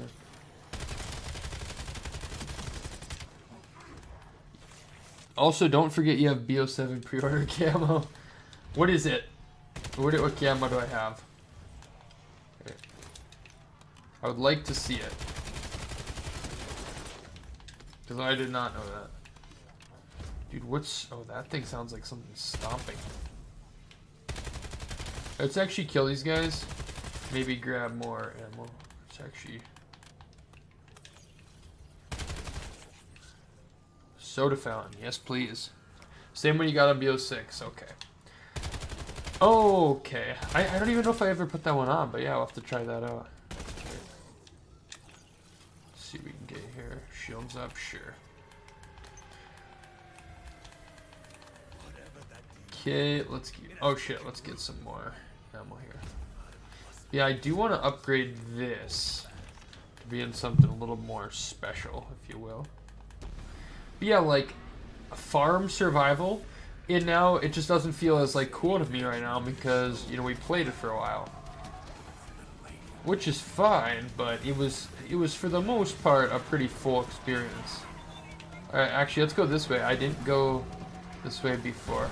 Speaker 1: Also, don't forget you have BO7 pre-order camo. What is it? What camo do I have? Okay. I would like to see it. Because I did not know that. Dude, what's... Oh, that thing sounds like something stomping. Let's actually kill these guys. Maybe grab more ammo. Let's actually... Soda fountain. Yes, please. Same one you got on BO6. Okay. Okay. I don't even know if I ever put that one on, but yeah, I'll have to try that out. Okay. Let's see what we can get here. Shields up, sure. Okay, let's keep... Oh shit, let's get some more ammo here. Yeah, I do want to upgrade this to be in something a little more special, if you will. But yeah, like, farm survival, it just doesn't feel as, like, cool to me right now because, you know, we played it for a while. Which is fine, but it was for the most part a pretty full experience. Alright, actually, let's go this way. I didn't go this way before.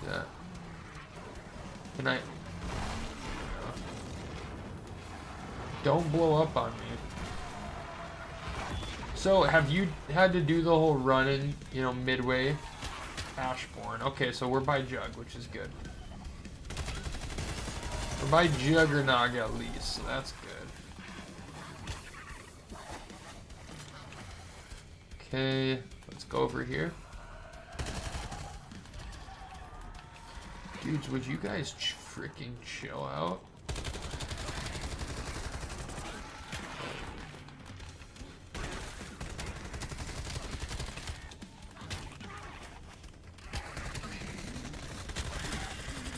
Speaker 1: Yeah. Can I... Don't blow up on me. So, have you had to do the whole running, you know, midway? Ashbourne. Okay, so we're by Jug, which is good. We're by Juggernog at least, so that's good. Okay, let's go over here. Dudes, would you guys freaking chill out?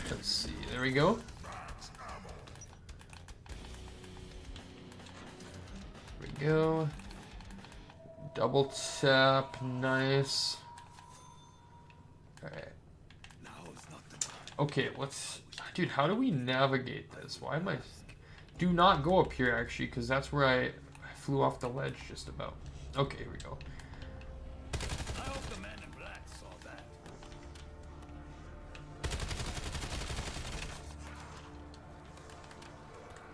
Speaker 1: Let's see, there we go. There we go. Double tap, nice. Alright. Okay, let's... Dude, how do we navigate this? Why am I... Do not go up here, actually, because that's where I flew off the ledge just about. Okay, here we go.
Speaker 2: I hope the man in black saw that.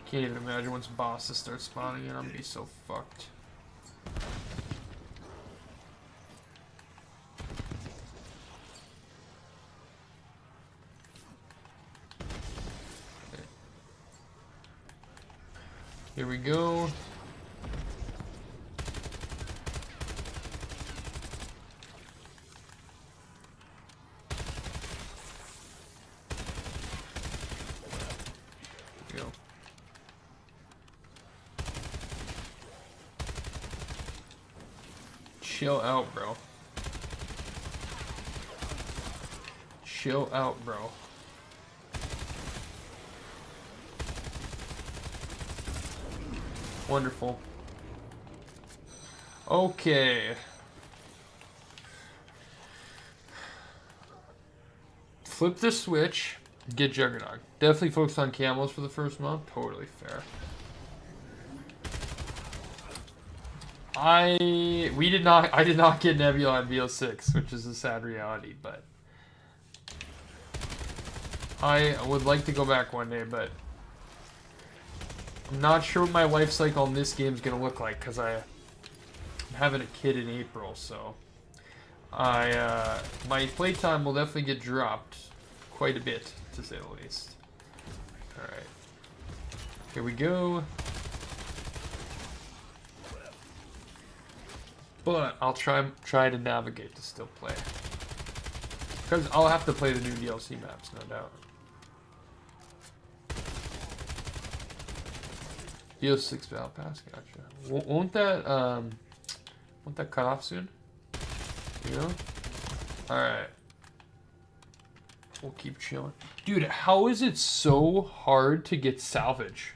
Speaker 1: Can't even imagine once bosses start spawning in, I'm gonna be so fucked. Here we go. Here we go. Chill out, bro. Chill out, bro. Wonderful. Okay. Flip the switch. Get Juggernaut. Definitely focus on camos for the first month. Totally fair. I did not get Nebula on BO6, which is a sad reality, but I would like to go back one day, but I'm not sure what my life cycle in this game is going to look like, because I'm having a kid in April, so my playtime will definitely get dropped quite a bit, to say the least. Alright. Here we go. But I'll try to navigate to still play. Because I'll have to play the new DLC maps, no doubt. BO6 Battle Pass, gotcha. Won't that cut off soon? You know? Alright. We'll keep chilling. Dude, how is it so hard to get salvage?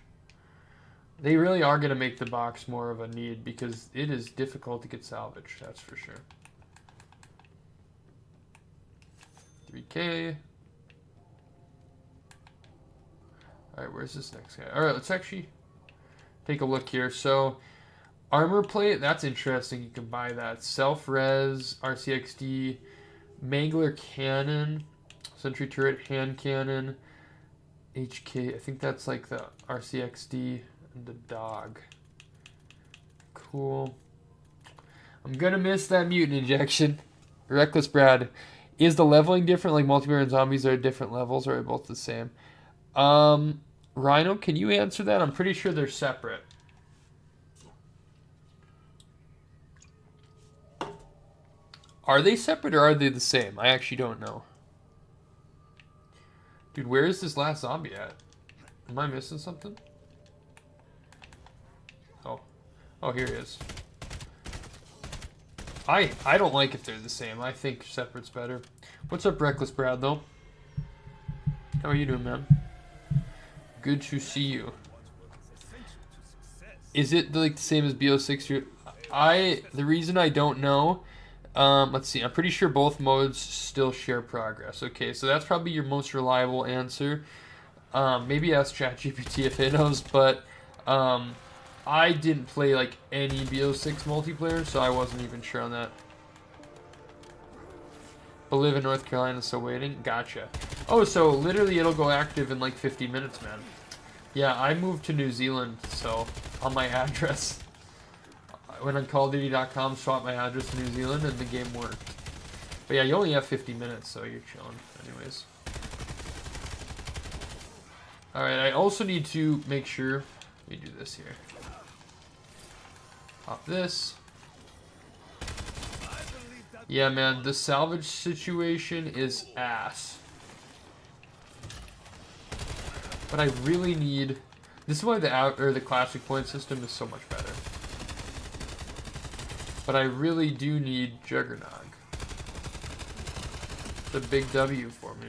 Speaker 1: They really are going to make the box more of a need because it is difficult to get salvage, that's for sure. 3K. Alright, where's this next guy? Alright, let's actually take a look here. So, armor plate, that's interesting. You can buy that. Self-res, RCXD, Mangler Cannon, Sentry Turret, Hand Cannon, HK. I think that's like the RCXD and the dog. Cool. I'm gonna miss that mutant injection. Reckless Brad. Is the leveling different? Like multiplayer and zombies are different levels, or are they both the same? Rhino, can you answer that? I'm pretty sure they're separate. Are they separate or are they the same? I actually don't know. Dude, where is this last zombie at? Am I missing something? Oh, here he is. I don't like if they're the same. I think separate's better. What's up, Reckless Brad, though? How are you doing, man? Good to see you. Is it like the same as BO6? The reason I don't know, let's see. I'm pretty sure both modes still share progress. Okay, so that's probably your most reliable answer. Maybe ask ChatGPT if it knows, but I didn't play like any BO6 multiplayer, so I wasn't even sure on that. But live in North Carolina, so waiting. Gotcha. Oh, so literally it'll go active in like 50 minutes, man. Yeah, I moved to New Zealand, so on my address. I went on CallOfDuty.com, swapped my address to New Zealand, and the game worked. But yeah, you only have 50 minutes, so you're chilling. Anyways. Alright, I also need to make sure we do this here. Pop this. Yeah, man, the salvage situation is ass. But I really need... This is why the classic point system is so much better. But I really do need Juggernog. It's a big W for me.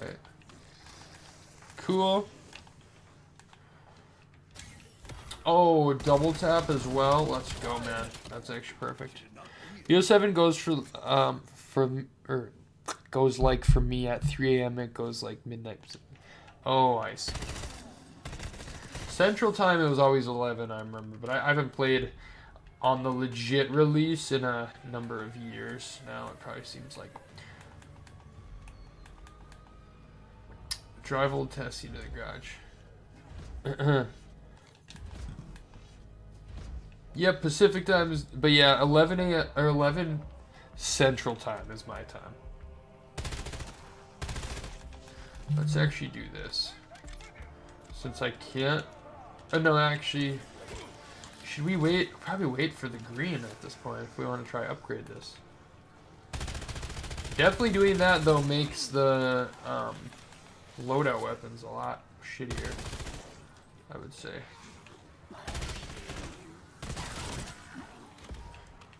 Speaker 1: Okay. Cool. Oh, double tap as well. Let's go, man. That's actually perfect. BO7 goes goes like for me at 3 a.m. It goes like midnight. Oh, I see. Central time it was always 11, I remember, but I haven't played on the legit release in a number of years now. It probably seems like. Drive old Tessie to the garage. Yeah, Pacific time is, but yeah, 11 a.m. or 11 Central time is my time. Let's actually do this. Since I can't, no, actually, should we wait? Probably wait for the green at this point if we want to try upgrade this. Definitely doing that though makes the loadout weapons a lot shittier, I would say.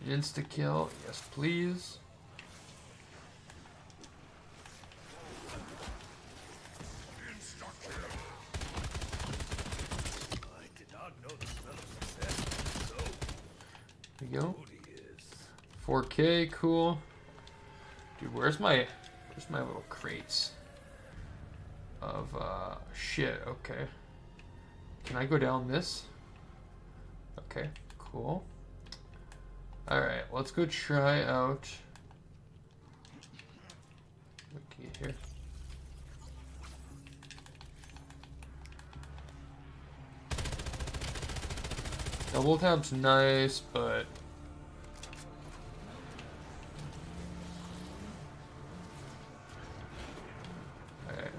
Speaker 1: Insta kill, yes please. you go. 4K, cool. Dude, where's my little crates of shit? Okay. Can I go down this? Okay, cool. All right, let's go try out. What can you get here? Double tap's nice, but alright.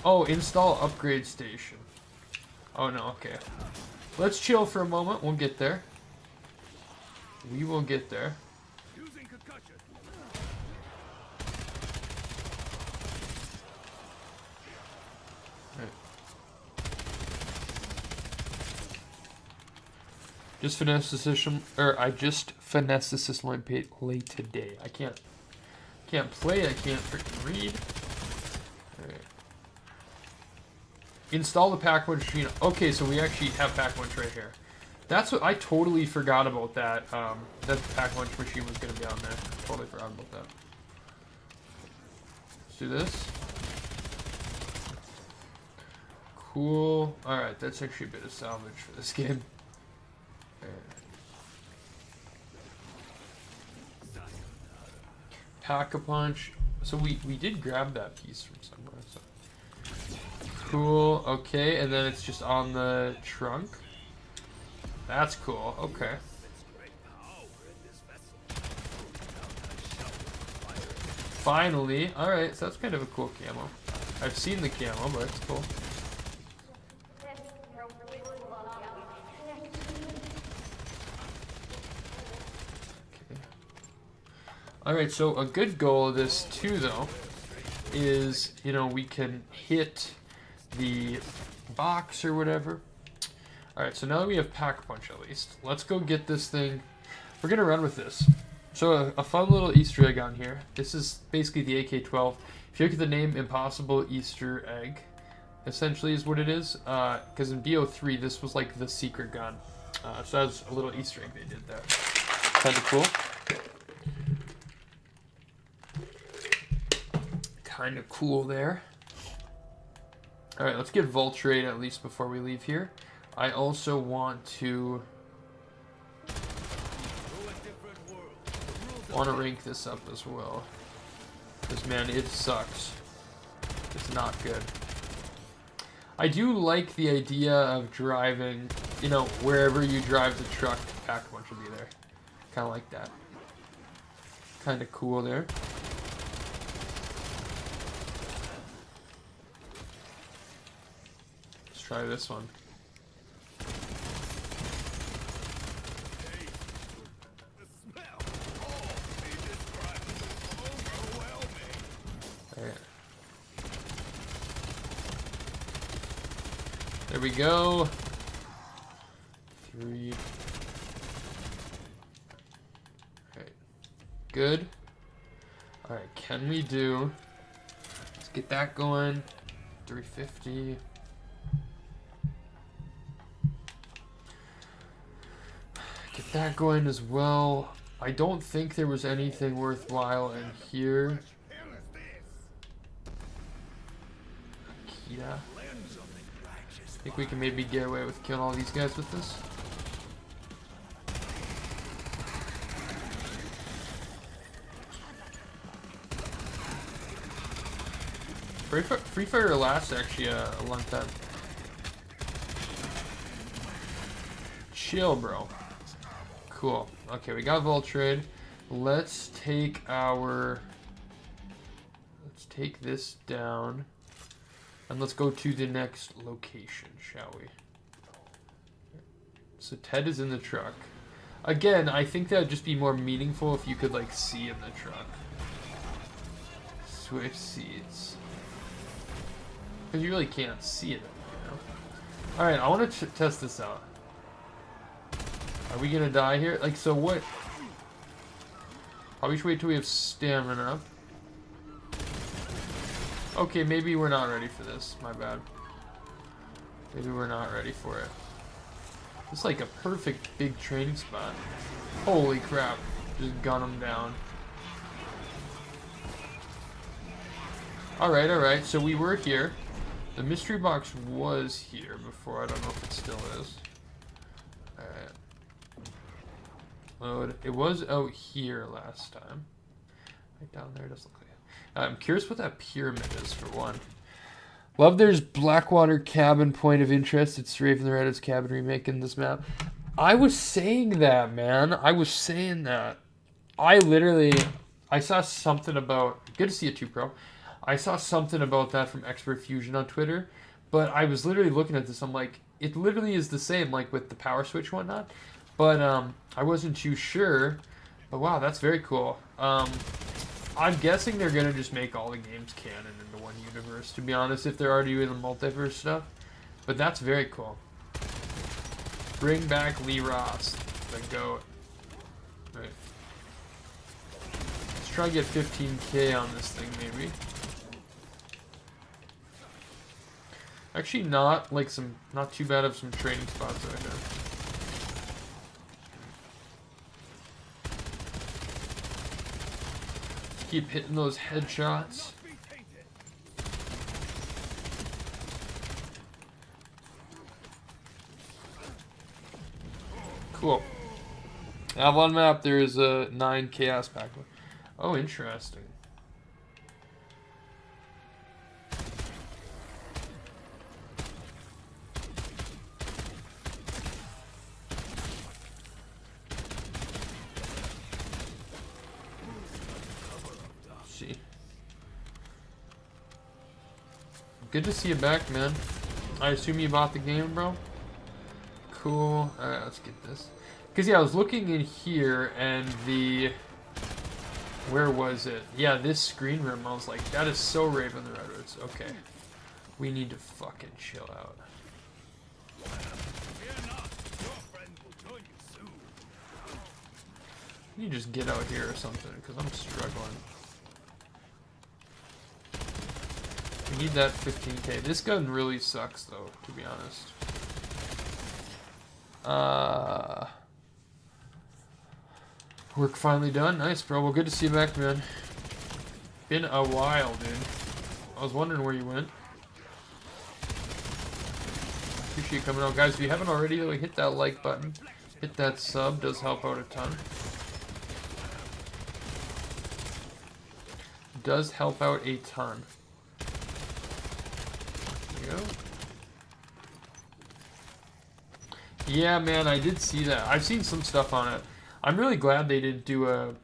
Speaker 1: Oh, install upgrade station. Oh no, okay. Let's chill for a moment. We'll get there. We will get there. Just finesse the system, or I just finesse the system I play today. I can't play. I can't freaking read. All right. Install the pack punch machine. Okay, so we actually have pack punch right here. That's what I totally forgot about that. That the pack punch machine was gonna be on there. Totally forgot about that. Let's do this. Cool. All right, that's actually a bit of salvage for this game. Pack-a-punch. So we did grab that piece from somewhere. So. Cool. Okay, and then it's just on the trunk. That's cool. Okay. Finally. All right. So that's kind of a cool camo. I've seen the camo, but it's cool. Alright, so a good goal of this too, though, is, you know, we can hit the box or whatever. Alright, so now that we have pack punch at least, let's go get this thing. We're going to run with this. So a fun little Easter egg on here. This is basically the AK-12. If you look at the name, Impossible Easter Egg, essentially is what it is. Because in BO3, this was like the secret gun. So that's a little Easter egg they did there. Kind of cool. Kind of cool there. Alright, let's get Vault Trade at least before we leave here. I also want to rank this up as well. Because, man, it sucks. It's not good. I do like the idea of driving, you know, wherever you drive the truck, the pack punch will be there. Kind of like that. Kind of cool there. Try this one. Right. There we go. 3. Alright. Good. Alright, can we do... Let's get that going. 350. Get that going as well. I don't think there was anything worthwhile in here. Akita. I think we can maybe get away with killing all these guys with this. Free Fire lasts actually a long time. Chill, bro. Cool. Okay, we got Vault Trade. Let's take this down. And let's go to the next location, shall we? So Ted is in the truck. Again, I think that would just be more meaningful if you could, like, see in the truck. Switch seats. Because you really can't see it, you know? Alright, I want to test this out. Are we gonna die here? Like, so what? Probably should wait till we have stamina. Okay, maybe we're not ready for this. My bad. Maybe we're not ready for it. It's like a perfect big training spot. Holy crap. Just gun them down. Alright. So we were here. The mystery box was here before. I don't know if it still is. Alright. Load. It was out here last time. Right down there. It doesn't look like it. I'm curious what that pyramid is, for one. Love there's Blackwater Cabin point of interest. It's Raven the Reddit's cabin remake in this map. I was saying that, man. I was saying that. I saw something about... Good to see you too, Pro. I saw something about that from Expert Fusion on Twitter, but I was literally looking at this. I'm like, it literally is the same, like with the power switch and whatnot. But I wasn't too sure. But wow, that's very cool. I'm guessing they're gonna just make all the games canon into one universe, to be honest, if they're already doing the multiverse stuff. But that's very cool. Bring back Lee Ross, the GOAT. Right. Let's try to get 15k on this thing, maybe. Actually, not too bad of some training spots right here. Keep hitting those headshots. Cool. Now on map there is a 9 chaos pack. Oh, interesting. Good to see you back, man. I assume you bought the game, bro? Cool. Alright, let's get this. Because, yeah, I was looking in here, and the... Where was it? Yeah, this screen room, I was like, that is so Raven the Redwoods. Okay. We need to fucking chill out. You just get out here or something, because I'm struggling. We need that 15k. This gun really sucks, though, to be honest. Work finally done. Nice, bro. Well, good to see you back, man. Been a while, dude. I was wondering where you went. Appreciate you coming out. Guys, if you haven't already, though, hit that like button. Hit that sub. Does help out a ton. Does help out a ton. Go. Yeah, man, I did see that. I've seen some stuff on it. I'm really glad they didn't do a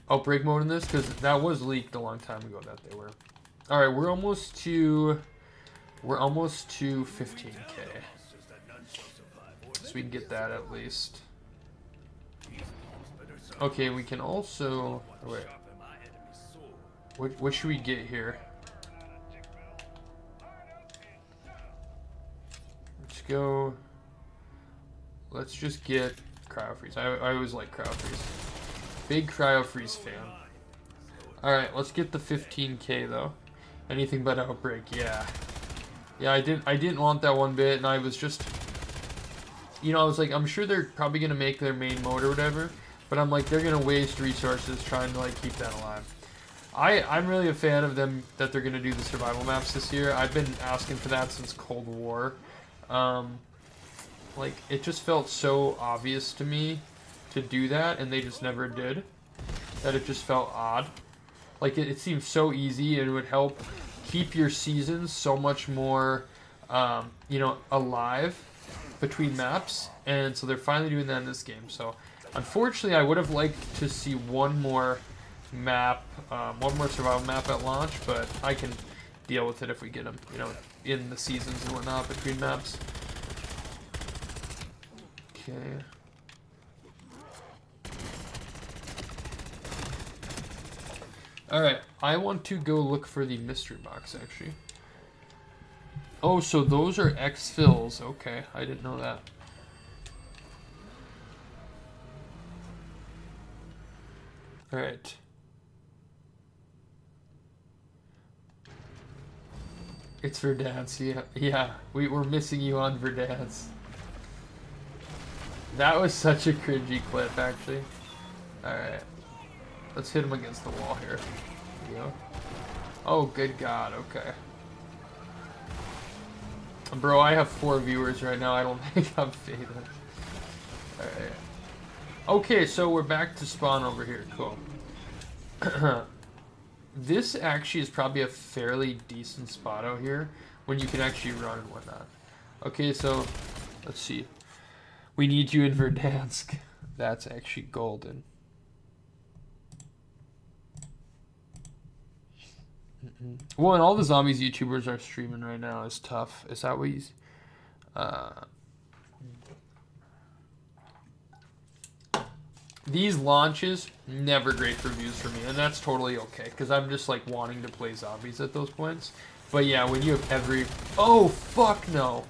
Speaker 1: outbreak mode in this, because that was leaked a long time ago that they were. All right, we're almost to 15k, so we can get that at least. Okay, we can also wait. What should we get here? Let's go. Let's just get cryo freeze. I always like cryo freeze. Big cryo freeze fan. All right, let's get the 15k though. Anything but outbreak, yeah. Yeah, I didn't want that one bit, and I was just, you know, I was like, I'm sure they're probably gonna make their main mode or whatever, but I'm like, they're gonna waste resources trying to like keep that alive. I'm really a fan of them that they're gonna do the survival maps this year. I've been asking for that since Cold War. Like, it just felt so obvious to me to do that, and they just never did. That it just felt odd. Like, it seems so easy, and it would help keep your seasons so much more, you know, alive between maps. And so they're finally doing that in this game. So, unfortunately, I would have liked to see one more map, one more survival map at launch, but I can deal with it if we get them, you know, in the seasons and whatnot between maps. Okay. Alright, I want to go look for the mystery box, actually. Oh, so those are exfils. Okay, I didn't know that. Alright. It's Verdansk, yeah. Yeah, we're missing you on Verdansk. That was such a cringy clip, actually. Alright. Let's hit him against the wall here. There we go. Oh, good God, okay. Bro, I have 4 viewers right now. I don't think I'm faded. Alright. Okay, so we're back to spawn over here. Cool. This actually is probably a fairly decent spot out here when you can actually run and whatnot. Okay, so let's see. We need you in Verdansk. That's actually golden. Well, and all the zombies YouTubers are streaming right now is tough. Is that what you... These launches, never great for views for me, and that's totally okay, because I'm just, like, wanting to play zombies at those points. But yeah, when you have every... Oh, fuck no!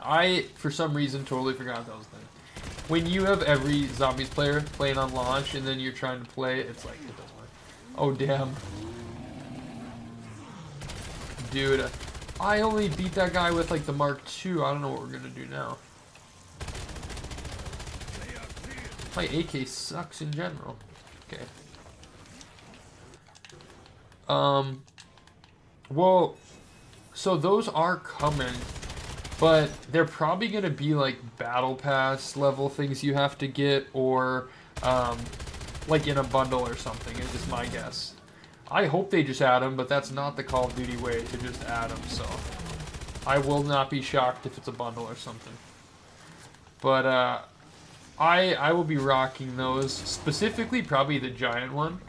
Speaker 1: I, for some reason, totally forgot that was the thing. When you have every zombies player playing on launch, and then you're trying to play, it's like, it doesn't work. Oh, damn. Dude, I only beat that guy with, like, the Mark II. I don't know what we're gonna do now. My AK sucks in general. Okay. Well, so those are coming, but they're probably gonna be like battle pass level things you have to get, or like in a bundle or something. Is my guess. I hope they just add them, but that's not the Call of Duty way to just add them. So I will not be shocked if it's a bundle or something. But I will be rocking those, specifically probably the giant one.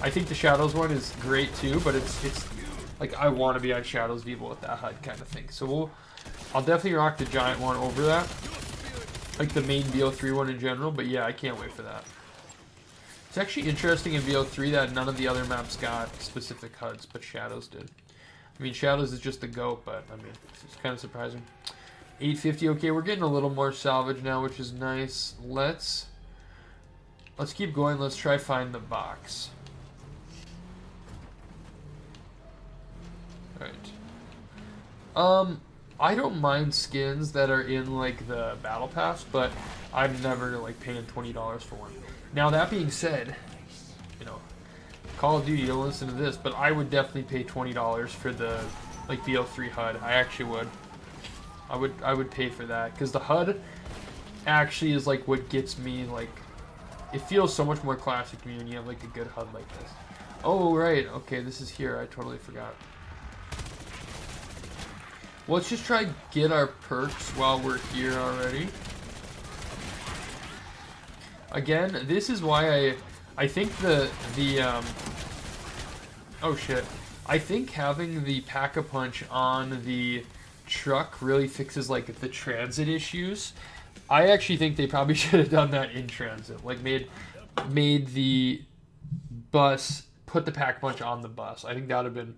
Speaker 1: I think the Shadows one is great too, but it's like I want to be on Shadows Vivo with that HUD kind of thing. So I'll definitely rock the giant one over that, like the main VO3 one in general. But yeah, I can't wait for that. It's actually interesting in VO3 that none of the other maps got specific HUDs, but Shadows did. I mean, Shadows is just the GOAT, but I mean, it's kind of surprising. 850. Okay, we're getting a little more salvage now, which is nice. Let's keep going. Let's try find the box. All right. I don't mind skins that are in like the battle pass, but I'm never like paying $20 for one. Now that being said, you know, Call of Duty, don't listen to this, but I would definitely pay $20 for the like VO3 HUD. I actually would. I would pay for that, because the HUD actually is like what gets me, like, it feels so much more classic to me when you have like a good HUD like this. Oh right, okay, this is here. I totally forgot. Well, let's just try get our perks while we're here already. Again, this is why I think oh shit. I think having the Pack-a-Punch on the truck really fixes like the transit issues. I actually think they probably should have done that in transit. Like made the bus, put the Pack-a-Punch on the bus. I think that would have been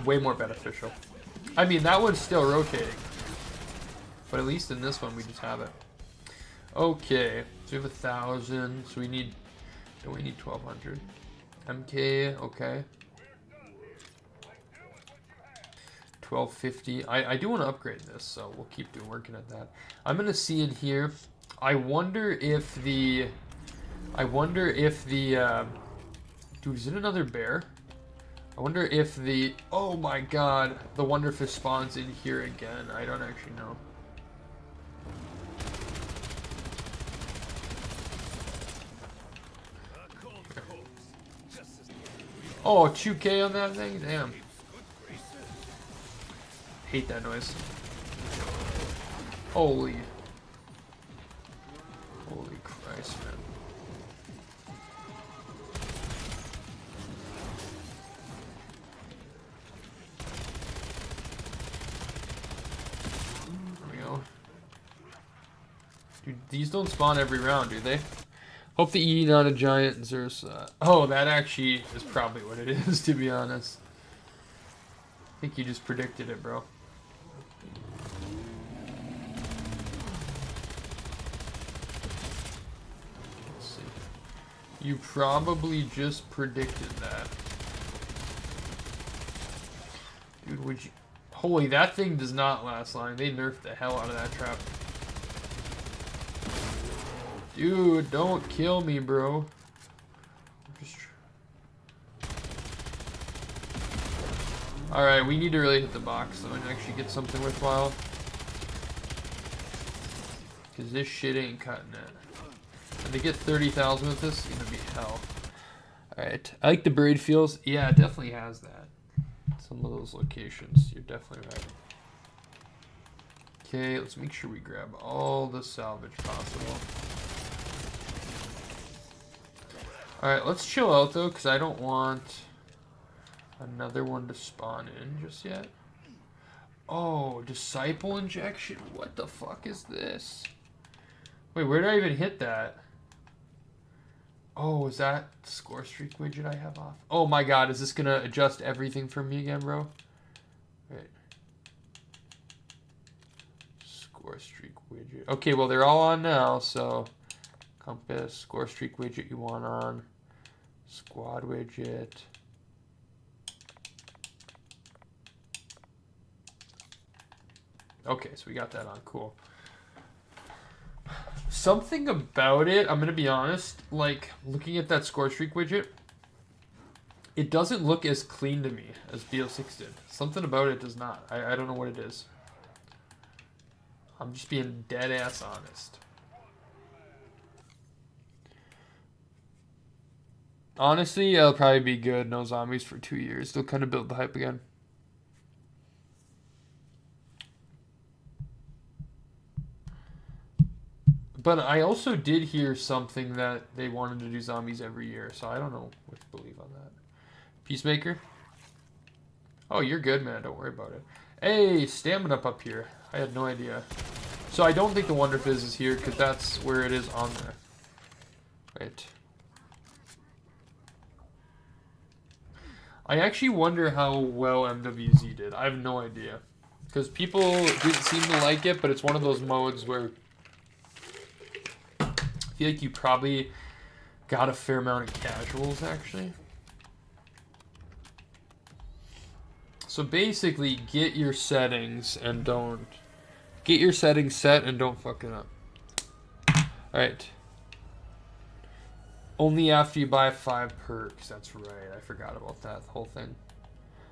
Speaker 1: way more beneficial. I mean, that one's still rotating, but at least in this one we just have it. Okay, so we have 1,000. So we need 1,200. MK, okay. 1250. I do want to upgrade this, so we'll keep working at that. I'm gonna see in here. I wonder if the dude, is it another bear? I wonder if the, oh my god, the Wonderfish spawns in here again. I don't actually know. Oh, 2K on that thing? Damn. Hate that noise. Holy Christ, man. There we go. Dude, these don't spawn every round, do they? Hope the E not a giant Zersa. Oh, that actually is probably what it is, to be honest. I think you just predicted it, bro. Let's see. You probably just predicted that. would you... Holy, that thing does not last long. They nerfed the hell out of that trap. Dude, don't kill me, bro. Alright, we need to really hit the box though and actually get something worthwhile. Because this shit ain't cutting it. And to get 30,000 with this, it's gonna be hell. Alright, I like the braid feels. Yeah, it definitely has that. Some of those locations, you're definitely right. Okay, let's make sure we grab all the salvage possible. Alright, let's chill out though, because I don't want another one to spawn in just yet. Oh, disciple injection? What the fuck is this? Wait, where did I even hit that? Oh, is that the score streak widget I have off? Oh my god, is this gonna adjust everything for me again, bro? Wait. Score streak widget. Okay, well they're all on now, so compass, score streak widget you want on, squad widget. Okay, so we got that on, cool. Something about it, I'm gonna be honest, like looking at that score streak widget, it doesn't look as clean to me as BO6 did. Something about it does not. I don't know what it is. I'm just being dead ass honest. Honestly, it'll probably be good. No zombies for 2 years. They'll kind of build the hype again. But I also did hear something that they wanted to do zombies every year, so I don't know what to believe on that. Peacemaker? Oh, you're good, man. Don't worry about it. Hey, stamina up here. I had no idea. So I don't think the Wonder Fizz is here, because that's where it is on there. Wait. I actually wonder how well MWZ did. I have no idea. Because people didn't seem to like it, but it's one of those modes where I feel like you probably got a fair amount of casuals, actually. So basically, get your settings and don't... Get your settings set and don't fuck it up. Alright. Only after you buy 5 perks. That's right. I forgot about that whole thing.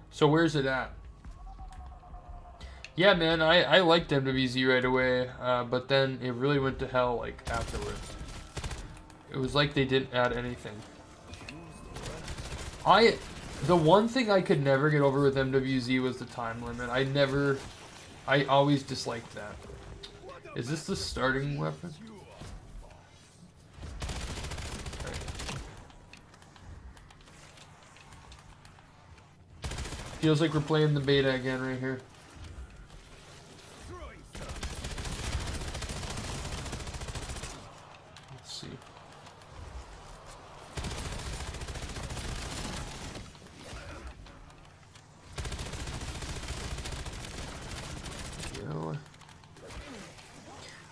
Speaker 1: So where's it at? Yeah, man, I liked MWZ right away, but then it really went to hell, like, afterwards. It was like they didn't add anything. The one thing I could never get over with MWZ was the time limit. I always disliked that. Is this the starting weapon? Right. Feels like we're playing the beta again right here. Let's see.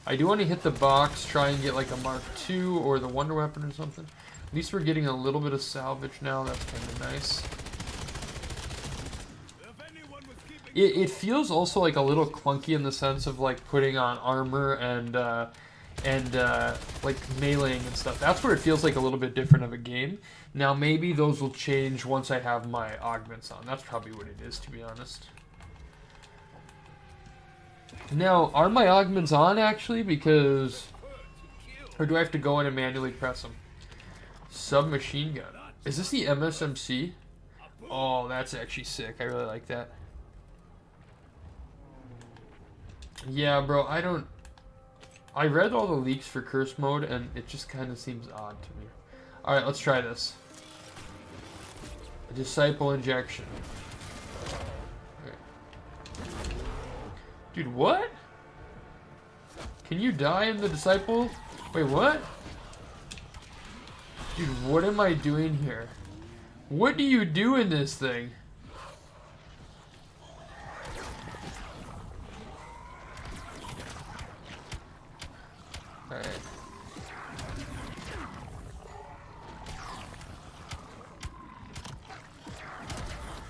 Speaker 1: I do want to hit the box, try and get like a Mark II or the Wonder Weapon or something. At least we're getting a little bit of salvage now. That's kind of nice. It feels also like a little clunky in the sense of like putting on armor and like meleeing and stuff. That's where it feels like a little bit different of a game. Now maybe those will change once I have my augments on. That's probably what it is, to be honest. Now, are my augments on, actually? Because... Or do I have to go in and manually press them? Submachine gun. Is this the MSMC? Oh, that's actually sick. I really like that. Yeah, bro, I read all the leaks for curse mode, and it just kind of seems odd to me. Alright, let's try this. A disciple injection. Dude, what? Can you die in the disciple? Wait, what? Dude, what am I doing here? What do you do in this thing? Alright.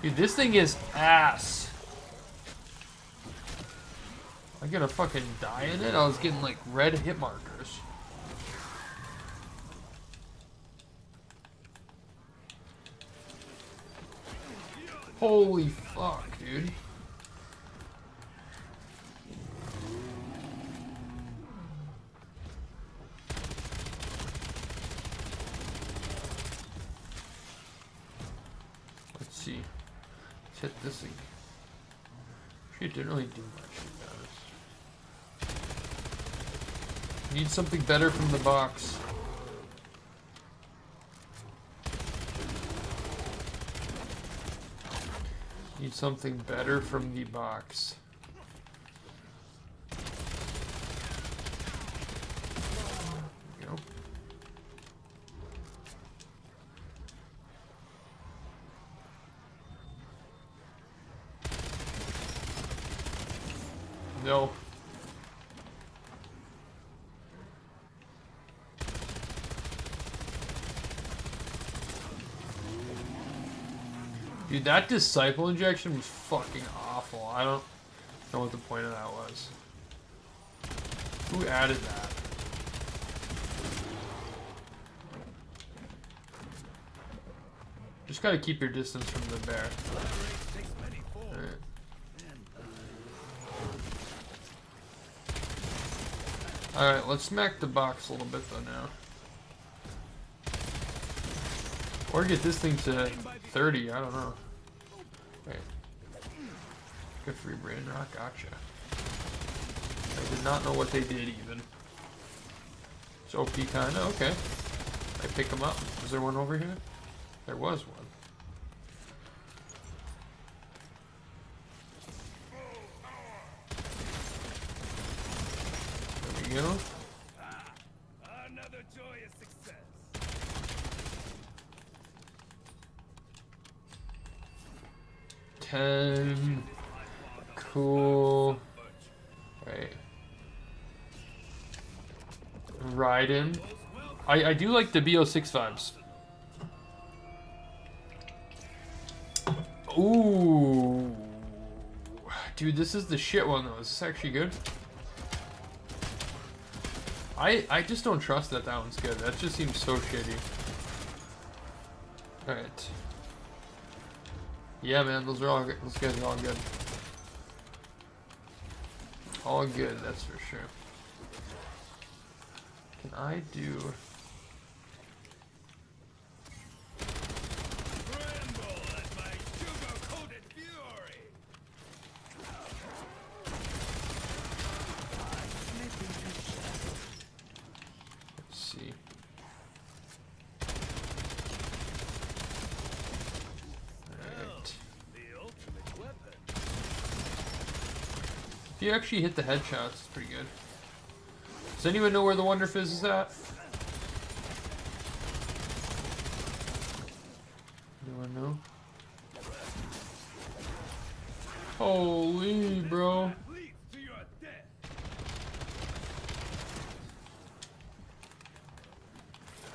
Speaker 1: Dude, this thing is ass. I gonna fucking die in it? I was getting like red hit markers. Holy fuck, dude. Let's see. Let's hit this thing. It didn't really do much, to be honest. Need something better from the box. Need something better from the box. There we go. No. Dude, that disciple injection was fucking awful. I don't know what the point of that was. Who added that? Just gotta keep your distance from the bear. Alright. Alright, let's smack the box a little bit though now. Or get this thing to 30, I don't know. Wait. Good for you, Brain Rock, gotcha. I did not know what they did even. It's OP kinda, okay. I pick them up. Is there one over here? There was one. There we go.
Speaker 2: Another joyous success.
Speaker 1: Cool. Right. Raiden. I do like the BO6 vibes. Ooh. Dude, this is the shit one though. Is this actually good? I just don't trust that one's good. That just seems so shitty. Alright. Yeah, man, those are all good. Those guys are all good. All good, that's for sure. Can I do...
Speaker 2: Tremble at my sugar-coated fury.
Speaker 1: Let's see. Alright.
Speaker 2: The ultimate weapon.
Speaker 1: If you actually hit the headshots, it's pretty good. Does anyone know where the Wonder Fizz is at? Anyone know? Holy, bro.
Speaker 2: Leads to your death.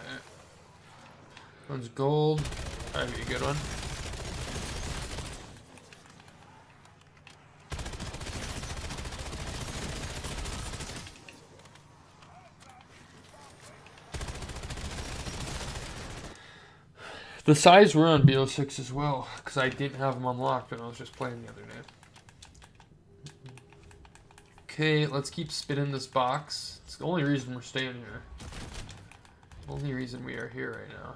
Speaker 1: Alright. One's gold. That'd be a good one. The size were on BO6 as well, because I didn't have them unlocked when I was just playing the other day. Okay, let's keep spinning this box. It's the only reason we're staying here. The only reason we are here right now.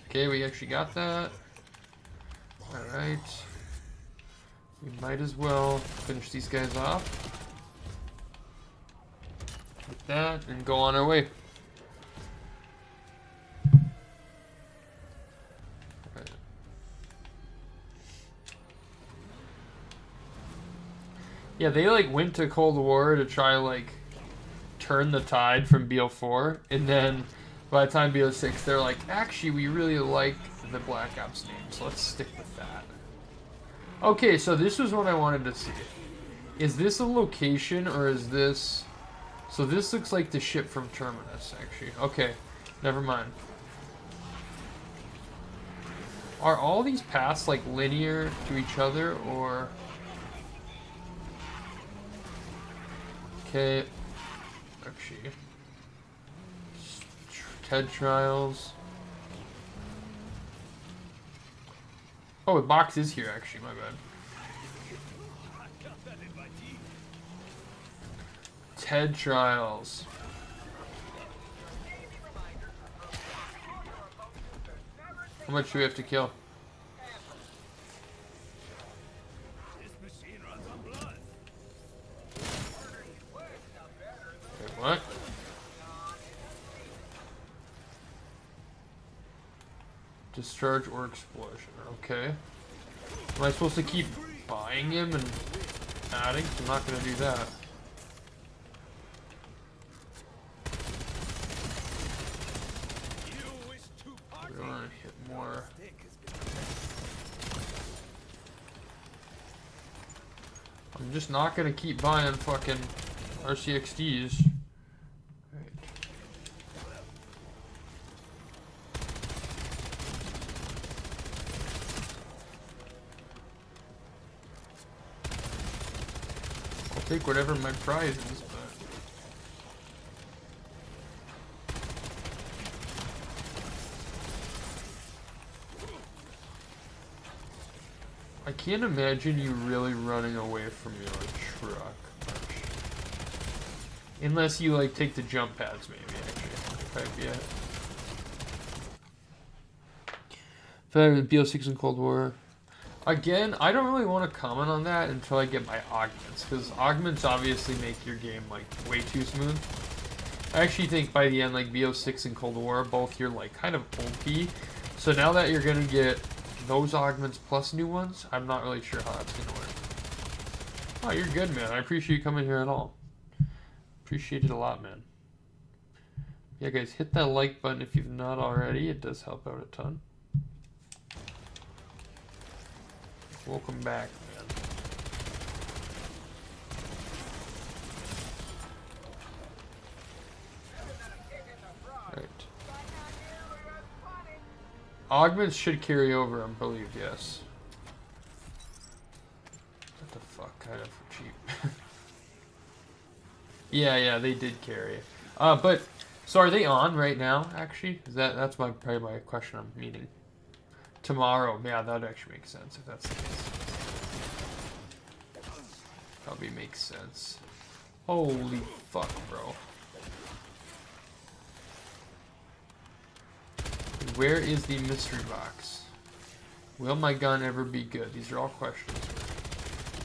Speaker 1: Okay, we actually got that. Alright. We might as well finish these guys off. Like that, and go on our way. Alright. Yeah, they like went to Cold War to try like turn the tide from BO4, and then by the time BO6 they're like, actually we really like the Black Ops name, so let's stick with that. Okay, so this was what I wanted to see. Is this a location or is this So this looks like the ship from Terminus, actually. Okay, never mind. Are all these paths like linear to each other, or... Okay. Actually. TED trials. Oh, the box is here, actually. My bad. TED trials. How much do we have to kill? Wait, what? Discharge or explosion. Okay. Am I supposed to keep buying him and adding? I'm not going to do that. We want to hit more. I'm just not going to keep buying fucking RCXDs. Take whatever my prize is, but I can't imagine you really running away from your truck. Unless you like take the jump pads, maybe actually. That might be it. Favorite BO6 in Cold War. Again, I don't really want to comment on that until I get my augments, because augments obviously make your game like way too smooth. I actually think by the end, like BO6 and Cold War, both you're like kind of OP. So now that you're gonna get those augments plus new ones, I'm not really sure how that's gonna work. Oh, you're good, man. I appreciate you coming here at all. Appreciate it a lot, man. Yeah, guys, hit that like button if you've not already. It does help out a ton. Welcome back, man. Right. Augments should carry over, I believe, yes. What the fuck, kind of for cheap. yeah, they did carry. But so are they on right now? Actually, that's probably my question I'm meaning. Tomorrow, yeah, that actually makes sense if that's the case. Probably makes sense. Holy fuck, bro. Where is the mystery box? Will my gun ever be good? These are all questions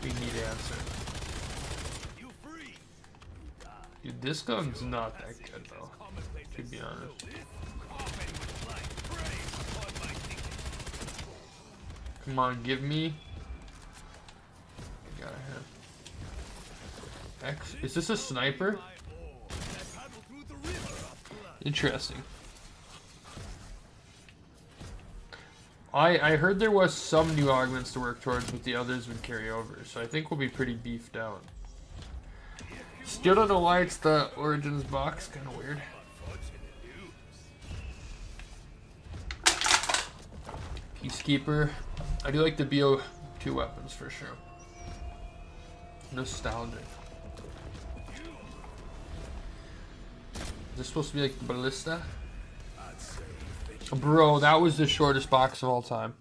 Speaker 1: we need answered. Dude, this gun's not that good, though, to be honest. Come on, give me. Gotta have. X. Is this a sniper? Interesting. I heard there was some new augments to work towards, but the others would carry over, so I think we'll be pretty beefed out. Still don't know why it's the Origins box. Kind of weird. Peacekeeper. I do like the BO2 weapons for sure. Nostalgic. Is this supposed to be like the ballista? Bro, that was the shortest box of all time.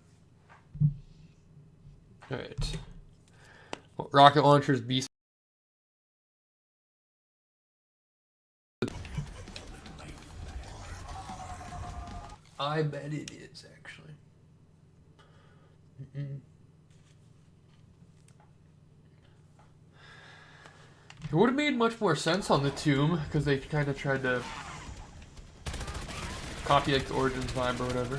Speaker 1: Alright. Rocket launchers, beast. I bet it is, actually. It would have made much more sense on the tomb, because they kind of tried to copy like the Origins vibe or whatever.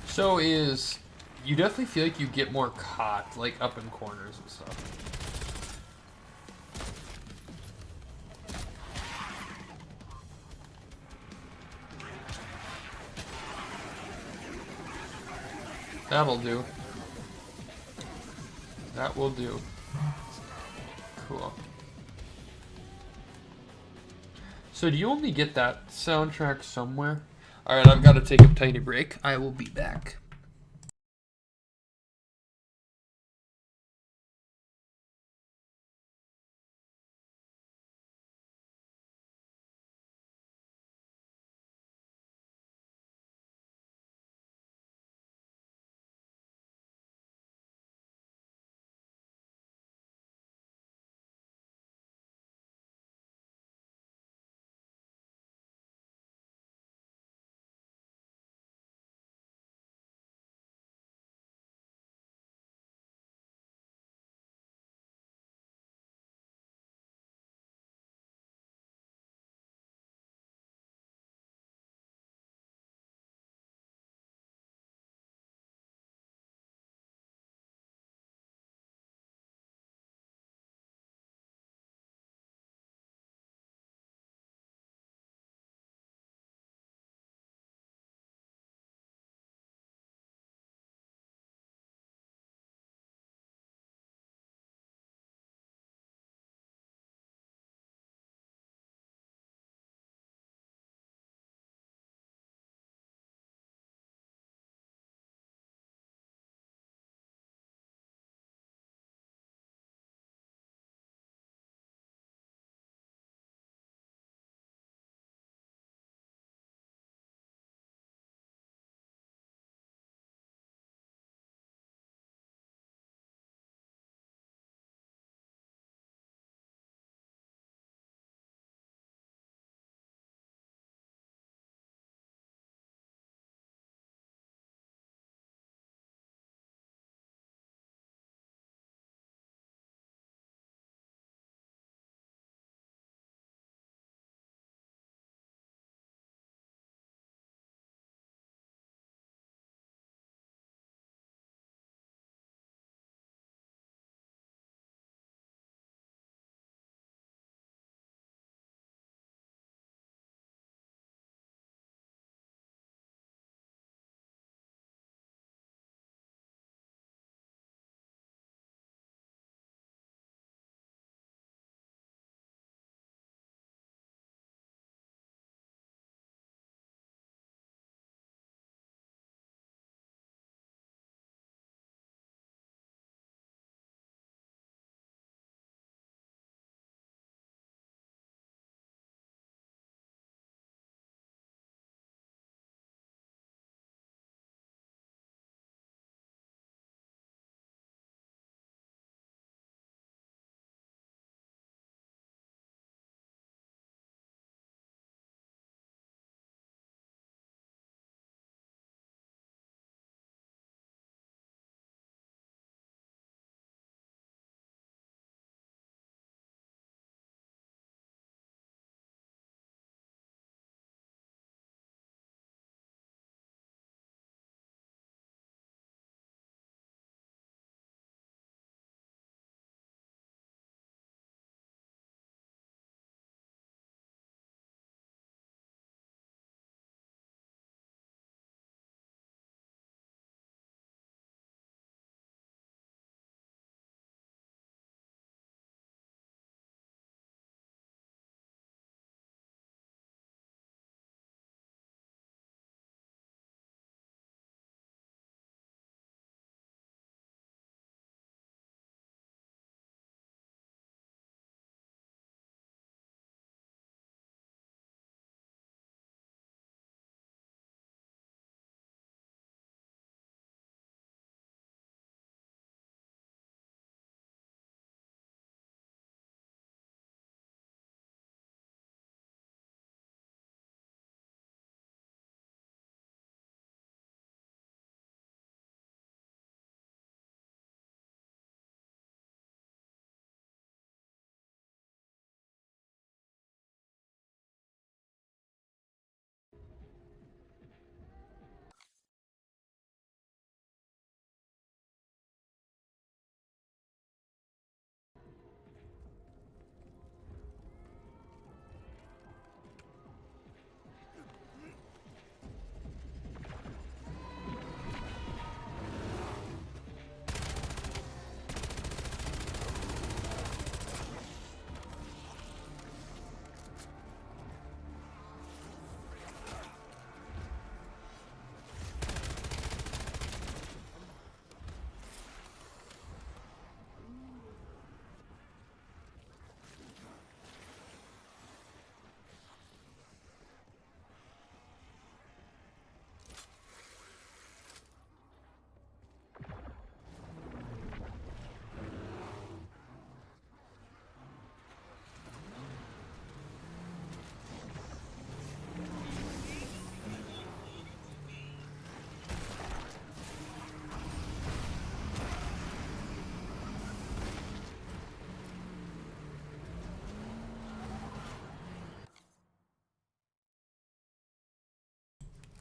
Speaker 1: So you definitely feel like you get more caught, like up in corners and stuff. That'll do. That will do. Cool. So do you only get that soundtrack somewhere? Alright, I've got to take a tiny break. I will be back.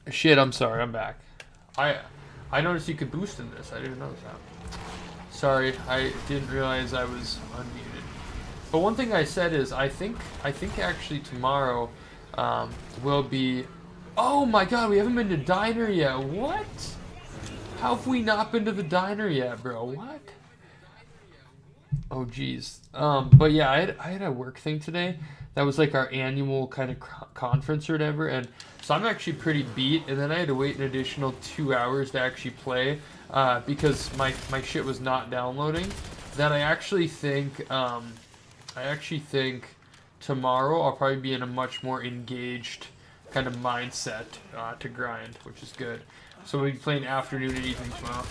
Speaker 1: Shit, I'm sorry. I'm back. I noticed you could boost in this. I didn't notice that. Sorry, I didn't realize I was unmuted. But one thing I said is I think actually tomorrow will be. Oh my God, we haven't been to diner yet. What? How have we not been to the diner yet, bro? What? Oh geez. But yeah, I had a work thing today. That was like our annual kind of conference or whatever, and so I'm actually pretty beat. And then I had to wait an additional 2 hours to actually play because my shit was not downloading. Then I actually think tomorrow I'll probably be in a much more engaged kind of mindset to grind, which is good. So we'll be playing afternoon and evening tomorrow.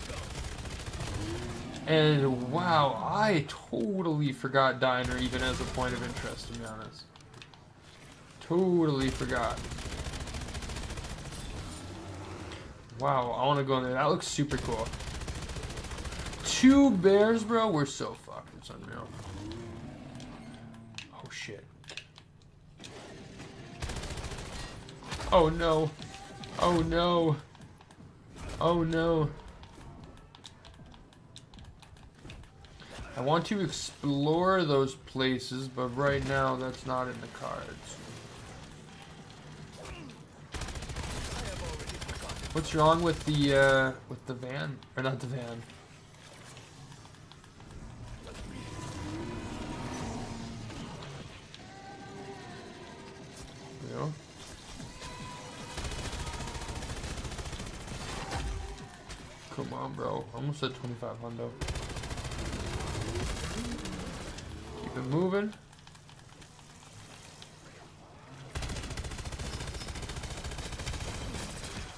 Speaker 1: And wow, I totally forgot Diner even as a point of interest, to be honest. Totally forgot. Wow, I want to go in there. That looks super cool. 2 bears, bro? We're so fucked. It's unreal. Oh, shit. Oh, no. Oh, no. Oh, no. I want to explore those places, but right now that's not in the cards. What's wrong with the van? Or not the van. There we go. Come on, bro. Almost at 2500. Keep it moving.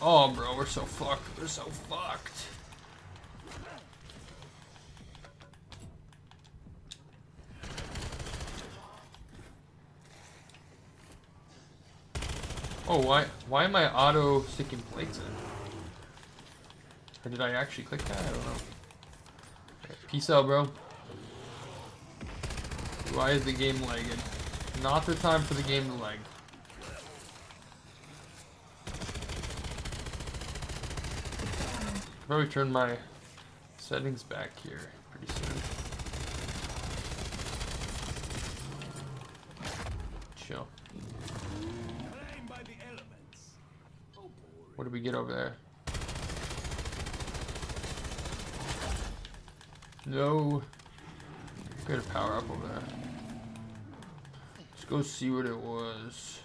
Speaker 1: Oh, bro, we're so fucked. We're so fucked. Oh, why am I auto sticking plates in? Or did I actually click that? I don't know. Okay, peace out, bro. Why is the game lagging? Not the time for the game to lag. Probably turn my settings back here pretty soon. Chill. What did we get over there? No. Good power up over there. Let's go see what it was.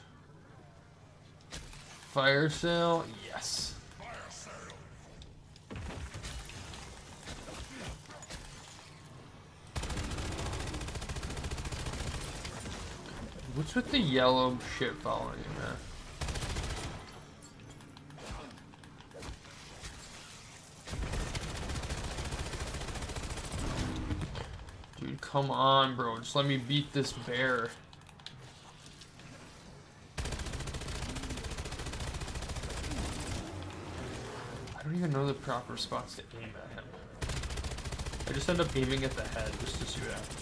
Speaker 1: Fire sale? Yes. What's with the yellow shit following you, man? Dude, come on, bro. Just let me beat this bear. I don't even know the proper spots to aim at him. I just end up aiming at the head just to see what happens.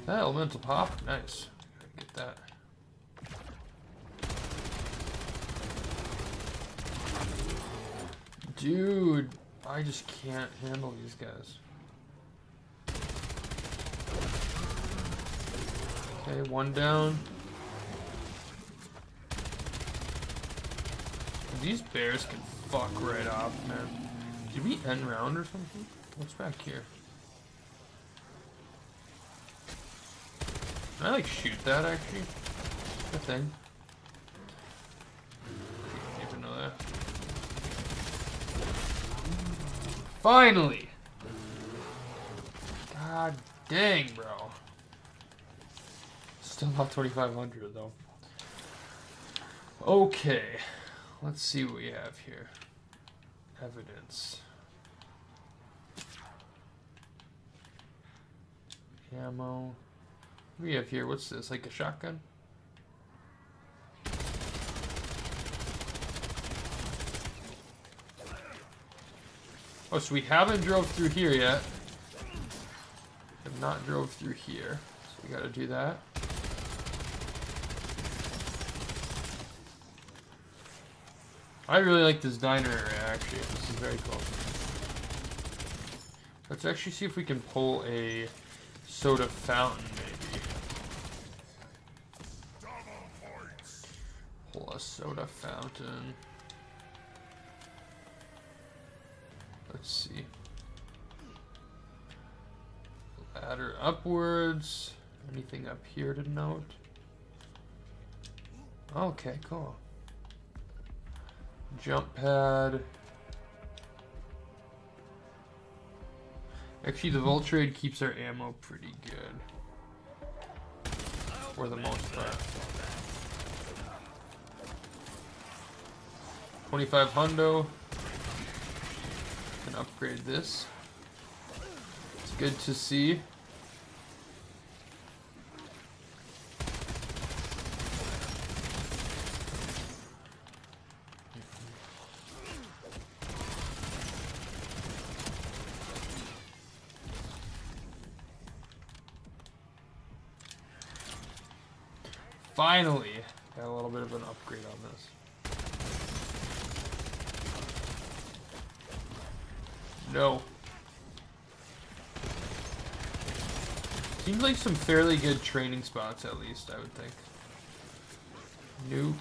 Speaker 1: That elemental pop, nice. Get that. Dude, I just can't handle these guys. Okay, one down. These bears can fuck right off, man. Did we end round or something? What's back here? Can I like shoot that actually? That thing. Didn't even know that. Finally! God dang, bro. Still not 2500 though. Okay. Let's see what we have here. Evidence. Ammo. What do we have here? What's this? Like a shotgun? Oh, so we haven't drove through here yet. not drove through here. So we gotta do that. I really like this diner area, actually. This is very cool. Let's actually see if we can pull a soda fountain, maybe. Pull a soda fountain. Let's see. Ladder upwards. Anything up here to note? Okay, cool. Jump pad. Actually, the Voltrade keeps our ammo pretty good. For the most part. 25 hundo. Can upgrade this. It's good to see. Finally, got a little bit of an upgrade on this. No. Seems like some fairly good training spots, at least, I would think. Nuke.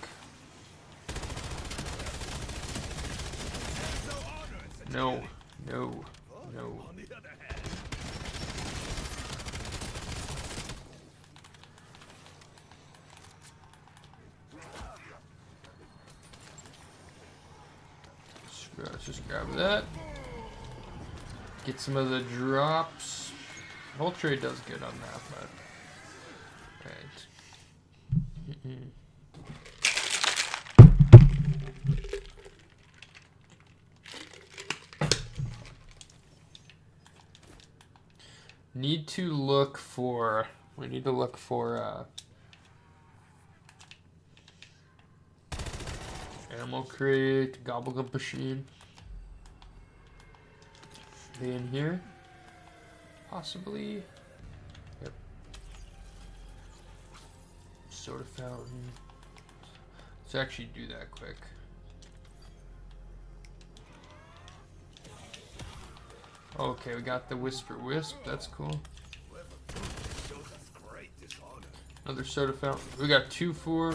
Speaker 1: No. No. No. Let's just grab that. Get some of the drops. Voltrade does good on that, but we need to look for ammo crate, gobblegum machine. Are they in here? Possibly. Yep. Soda fountain. Let's actually do that quick. Okay, we got the Whisper Wisp. That's cool. Another soda fountain. We got 2 for.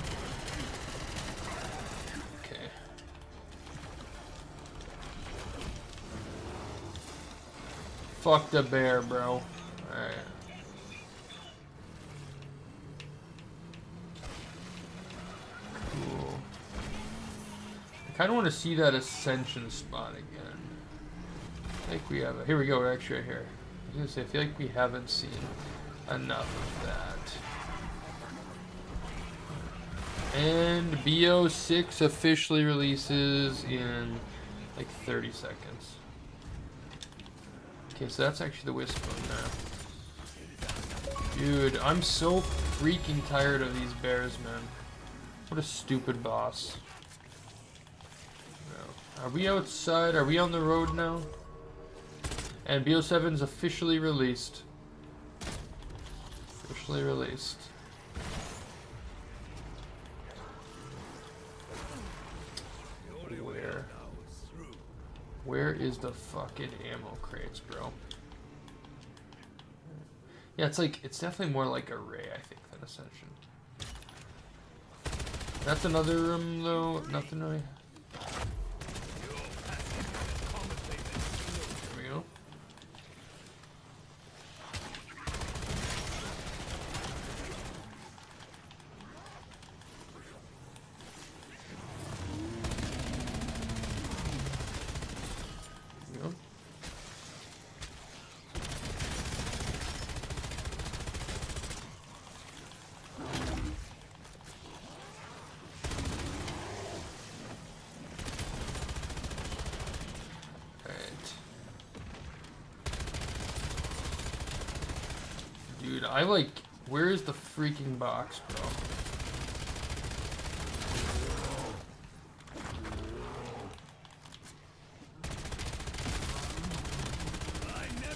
Speaker 1: Okay. Fuck the bear, bro. Alright. Cool. I kind of want to see that ascension spot again. I think we have. Here we go. We're actually right here. I was gonna say, I feel like we haven't seen enough of that. And BO6 officially releases in like 30 seconds. Okay, so that's actually the Wisp one there. Dude, I'm so freaking tired of these bears, man. What a stupid boss. No. Are we outside? Are we on the road now? And BO7's officially released. Officially released. Where is the fucking ammo crates, bro? Yeah, it's like, it's definitely more like Array, I think, than Ascension. That's another room, though. Nothing really. There we go. Dude, I like, where is the freaking box, bro?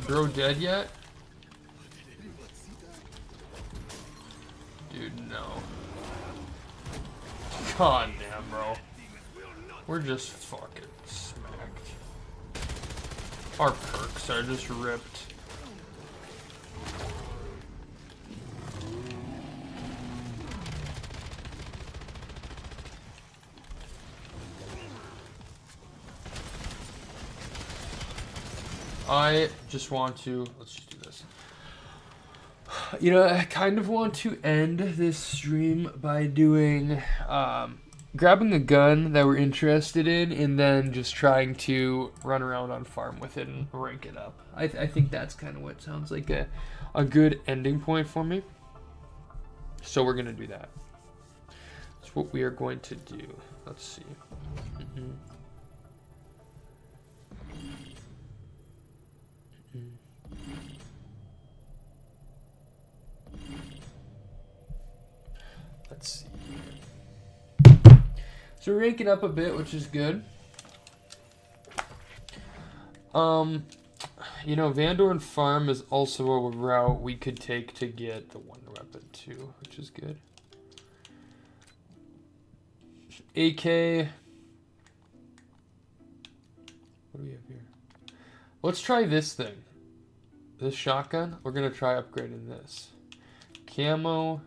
Speaker 1: Bro dead yet? Dude, no. God damn, bro. We're just fucking smacked. Our perks are just ripped. I just want to, let's just do this. You know, I kind of want to end this stream by doing, grabbing a gun that we're interested in and then just trying to run around on farm with it and rank it up. I think that's kind of what sounds like a good ending point for me. So we're going to do that. That's what we are going to do. Let's see. Let's see. So we're ranking up a bit, which is good. You know, Vandorn Farm is also a route we could take to get the Wonder Weapon too, which is good. AK. What do we have here? Let's try this thing. This shotgun. We're gonna try upgrading this. Camo.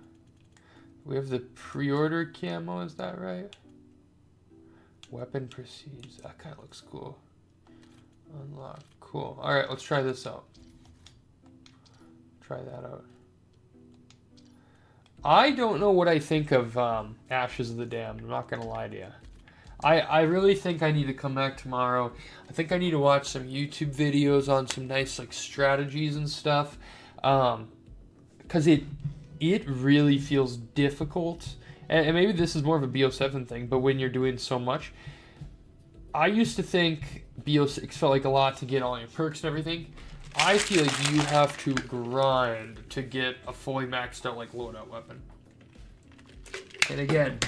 Speaker 1: We have the pre-order camo, is that right? Weapon proceeds. That kind of looks cool. Unlock. Cool. Alright, let's try this out. Try that out. I don't know what I think of Ashes of the Damned. I'm not going to lie to you. I really think I need to come back tomorrow. I think I need to watch some YouTube videos on some nice like strategies and stuff. Because it really feels difficult. And maybe this is more of a BO7 thing, but when you're doing so much, I used to think BO6 felt like a lot to get all your perks and everything. I feel like you have to grind to get a fully maxed out like loadout weapon. And again,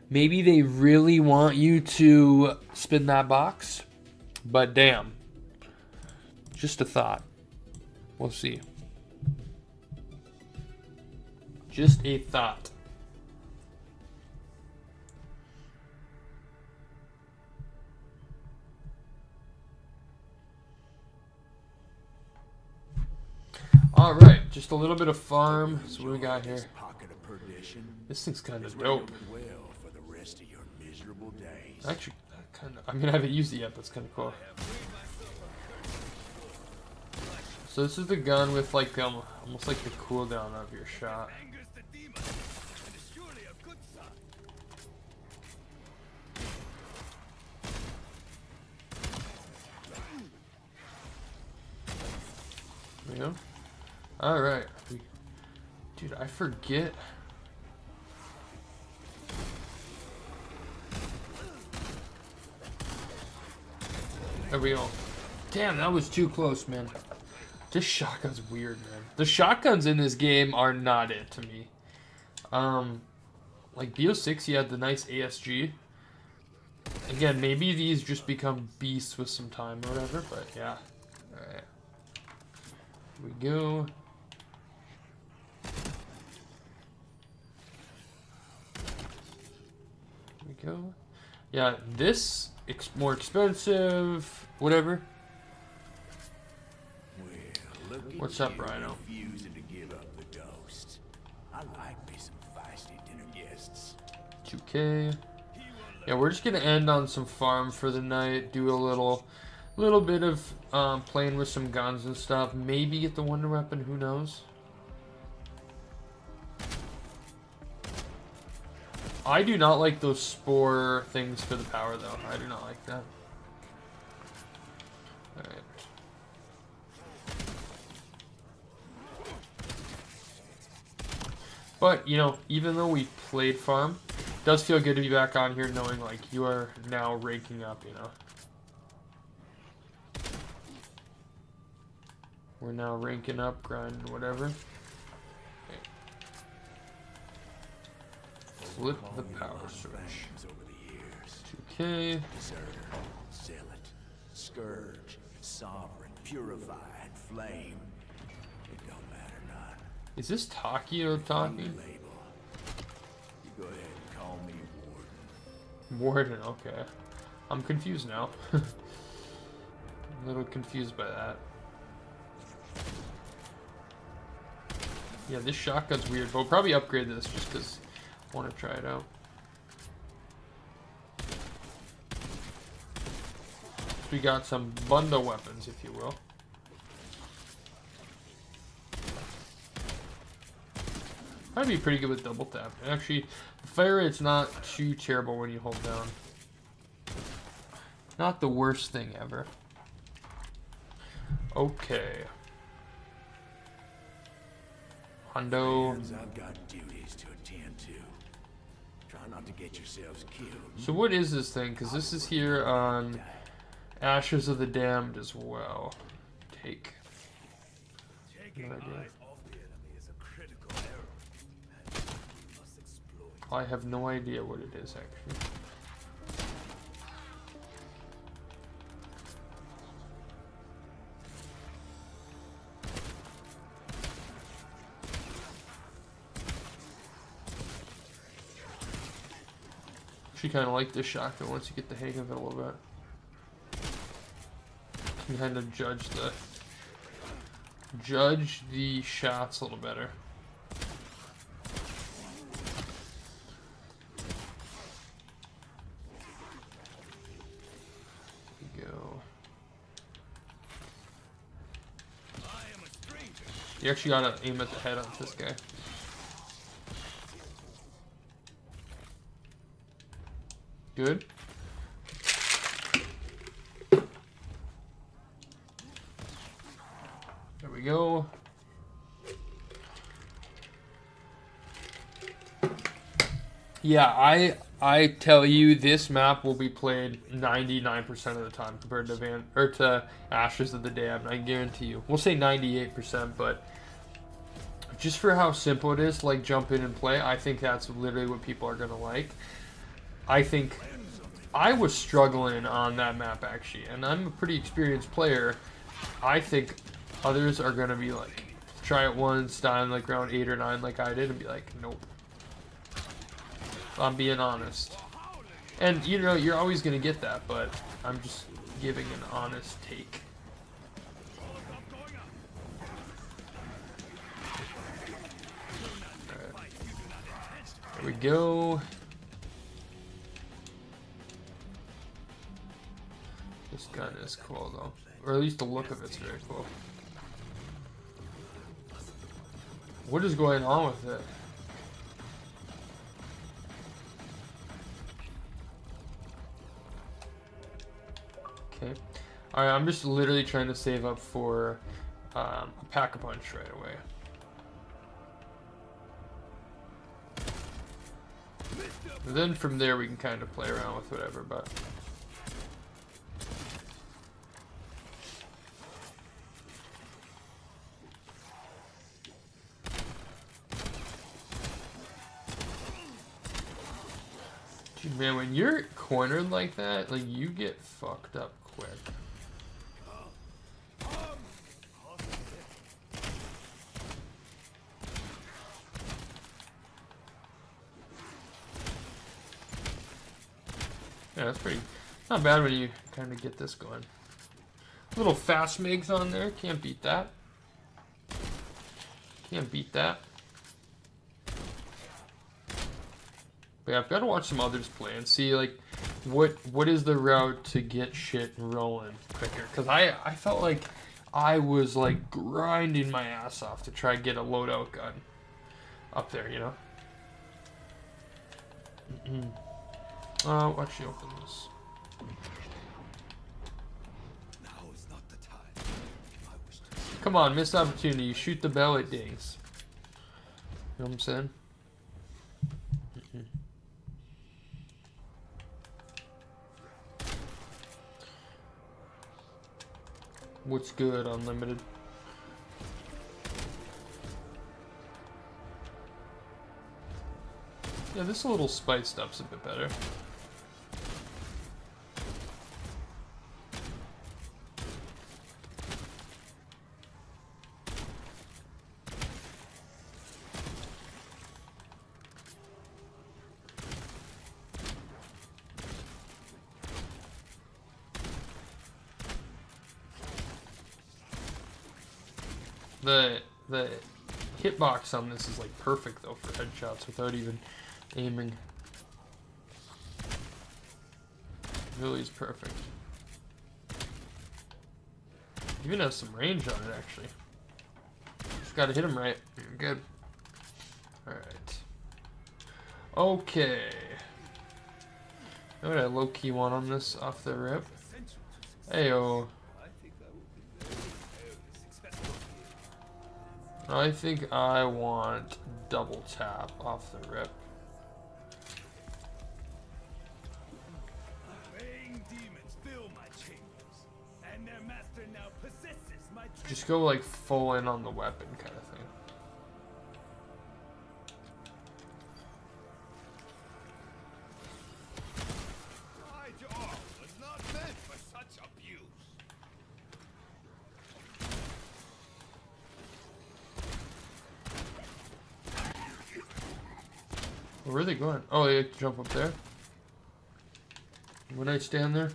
Speaker 1: maybe they really want you to spin that box, but damn. Just a thought. We'll see. Just a thought. All right, just a little bit of farm. So what do we got here? This thing's kind of dope. Actually, I mean, I haven't used it yet. That's kind of cool. So this is the gun with like almost like the cooldown of your shot. There we go. All right, dude, I forget. There we go. Damn, that was too close, man. This shotgun's weird, man. The shotguns in this game are not it to me. Like BO6, you had the nice ASG. Again, maybe these just become beasts with some time or whatever, but yeah. All right. Here we go. Here we go. Yeah, this more expensive, whatever. Well, what's up, Rhino?
Speaker 2: To give up the ghost. I like me some feisty dinner guests.
Speaker 1: 2K. Yeah, we're just gonna end on some farm for the night. Do a little bit of playing with some guns and stuff. Maybe get the Wonder Weapon. Who knows? I do not like those spore things for the power, though. I do not like that. Alright. But, you know, even though we played farm, it does feel good to be back on here knowing, like, you are now ranking up, you know? We're now ranking up, grinding, whatever. Flip the power switch. 2K.
Speaker 2: Deserter, zealot, scourge, sovereign, purified, flame. It don't matter none.
Speaker 1: Is this Takio talking?
Speaker 2: Label. You go ahead and call me Warden.
Speaker 1: Warden, okay. I'm confused now. A little confused by that. Yeah, this shotgun's weird, but we'll probably upgrade this just because I want to try it out. So we got some bundle weapons, if you will. I'd be pretty good with double tap. Actually, the fire rate's not too terrible when you hold down. Not the worst thing ever. Okay. Hondo.
Speaker 2: I've got duties to attend to. Try not to get yourselves killed.
Speaker 1: So what is this thing? Because this is here on Ashes of the Damned as well. Take.
Speaker 2: Taking eyes off the enemy is a critical error. And we must exploit.
Speaker 1: I have no idea what it is actually. Actually kind of like this shotgun once you get the hang of it a little bit. You can kind of judge the shots a little better. There we go. You actually gotta aim at the head on this guy. Good. There we go. Yeah, I tell you, this map will be played 99% of the time compared to to Ashes of the Damned. I guarantee you. We'll say 98%, but just for how simple it is to like jump in and play, I think that's literally what people are gonna like. I think I was struggling on that map actually, and I'm a pretty experienced player. I think others are gonna be like, try it once, die in like round 8 or 9 like I did, and be like, nope. I'm being honest. And you know, you're always gonna get that, but I'm just giving an honest take. Alright. There we go. This gun is cool though, or at least the look of it's very cool. What is going on with it? Okay, alright, I'm just literally trying to save up for a pack-a-punch right away. And then from there we can kind of play around with whatever, but... Dude, man, when you're cornered like that, like, you get fucked up quick. Yeah, that's pretty... not bad when you kind of get this going. Little fast migs on there, can't beat that. Can't beat that. But yeah, I've got to watch some others play and see like what is the route to get shit rolling quicker. Cause I felt like I was like grinding my ass off to try and get a loadout gun up there, you know. Watch you open this.
Speaker 2: Now is not the time. I wish to...
Speaker 1: Come on, missed opportunity. You shoot the bell, it dings. You know what I'm saying? What's good, Unlimited? Yeah, this little spiced up's a bit better. The hitbox on this is like perfect though for headshots without even aiming. Really is perfect. Even has some range on it actually. Just gotta hit him right. You're good. Alright. Okay. Know what I low-key want on this off the rip? Ayo. I think I want double tap off the rip. Just go like full in on the weapon kind of thing. Where are they going? Oh, they have to jump up there. When I stand there.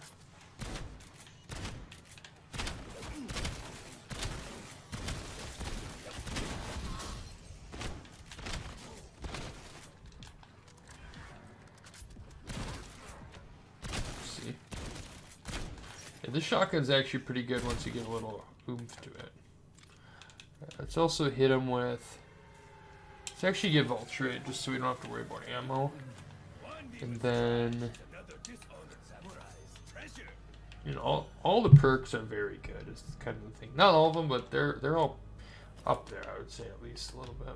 Speaker 1: See. Yeah, this shotgun's actually pretty good once you get a little oomph to it. Let's also hit him with. Let's actually give Ultra Rate just so we don't have to worry about ammo. And then, you know, all the perks are very good. Is kind of the thing. Not all of them, but they're all up there. I would say at least a little bit.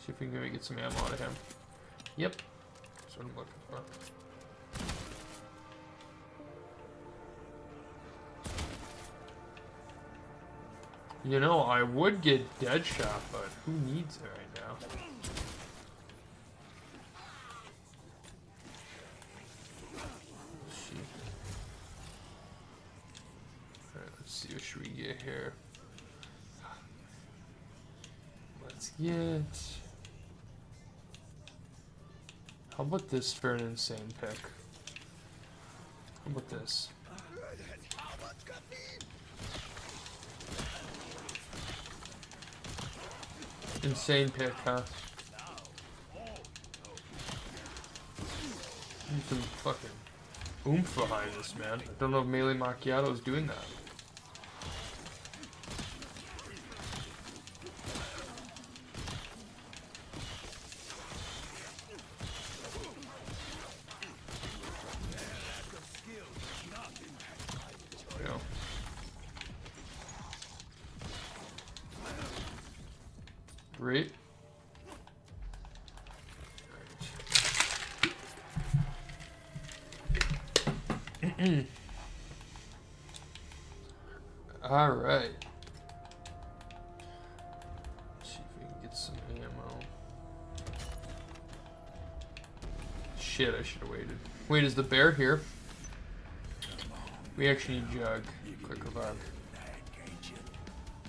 Speaker 1: See if we can maybe get some ammo out of him. Yep, that's what I'm looking for. You know, I would get Deadshot, but who needs it right now? Alright, let's see what should we get here. Let's get. How about this for an insane pick? How about this? Insane pick, huh? Need some fucking oomph behind this, man. I don't know if Melee Macchiato is doing that. Great. All right. Let's see if we can get some ammo. Shit, I should have waited. Wait, is the bear here? We actually need Jug. Quick revive.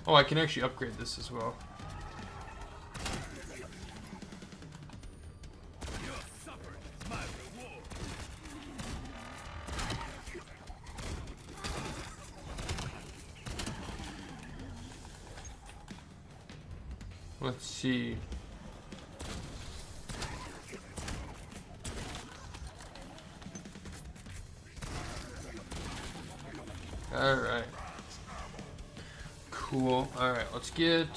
Speaker 1: Oh, I can actually upgrade this as well. Let's see. Alright. Cool. Alright, let's get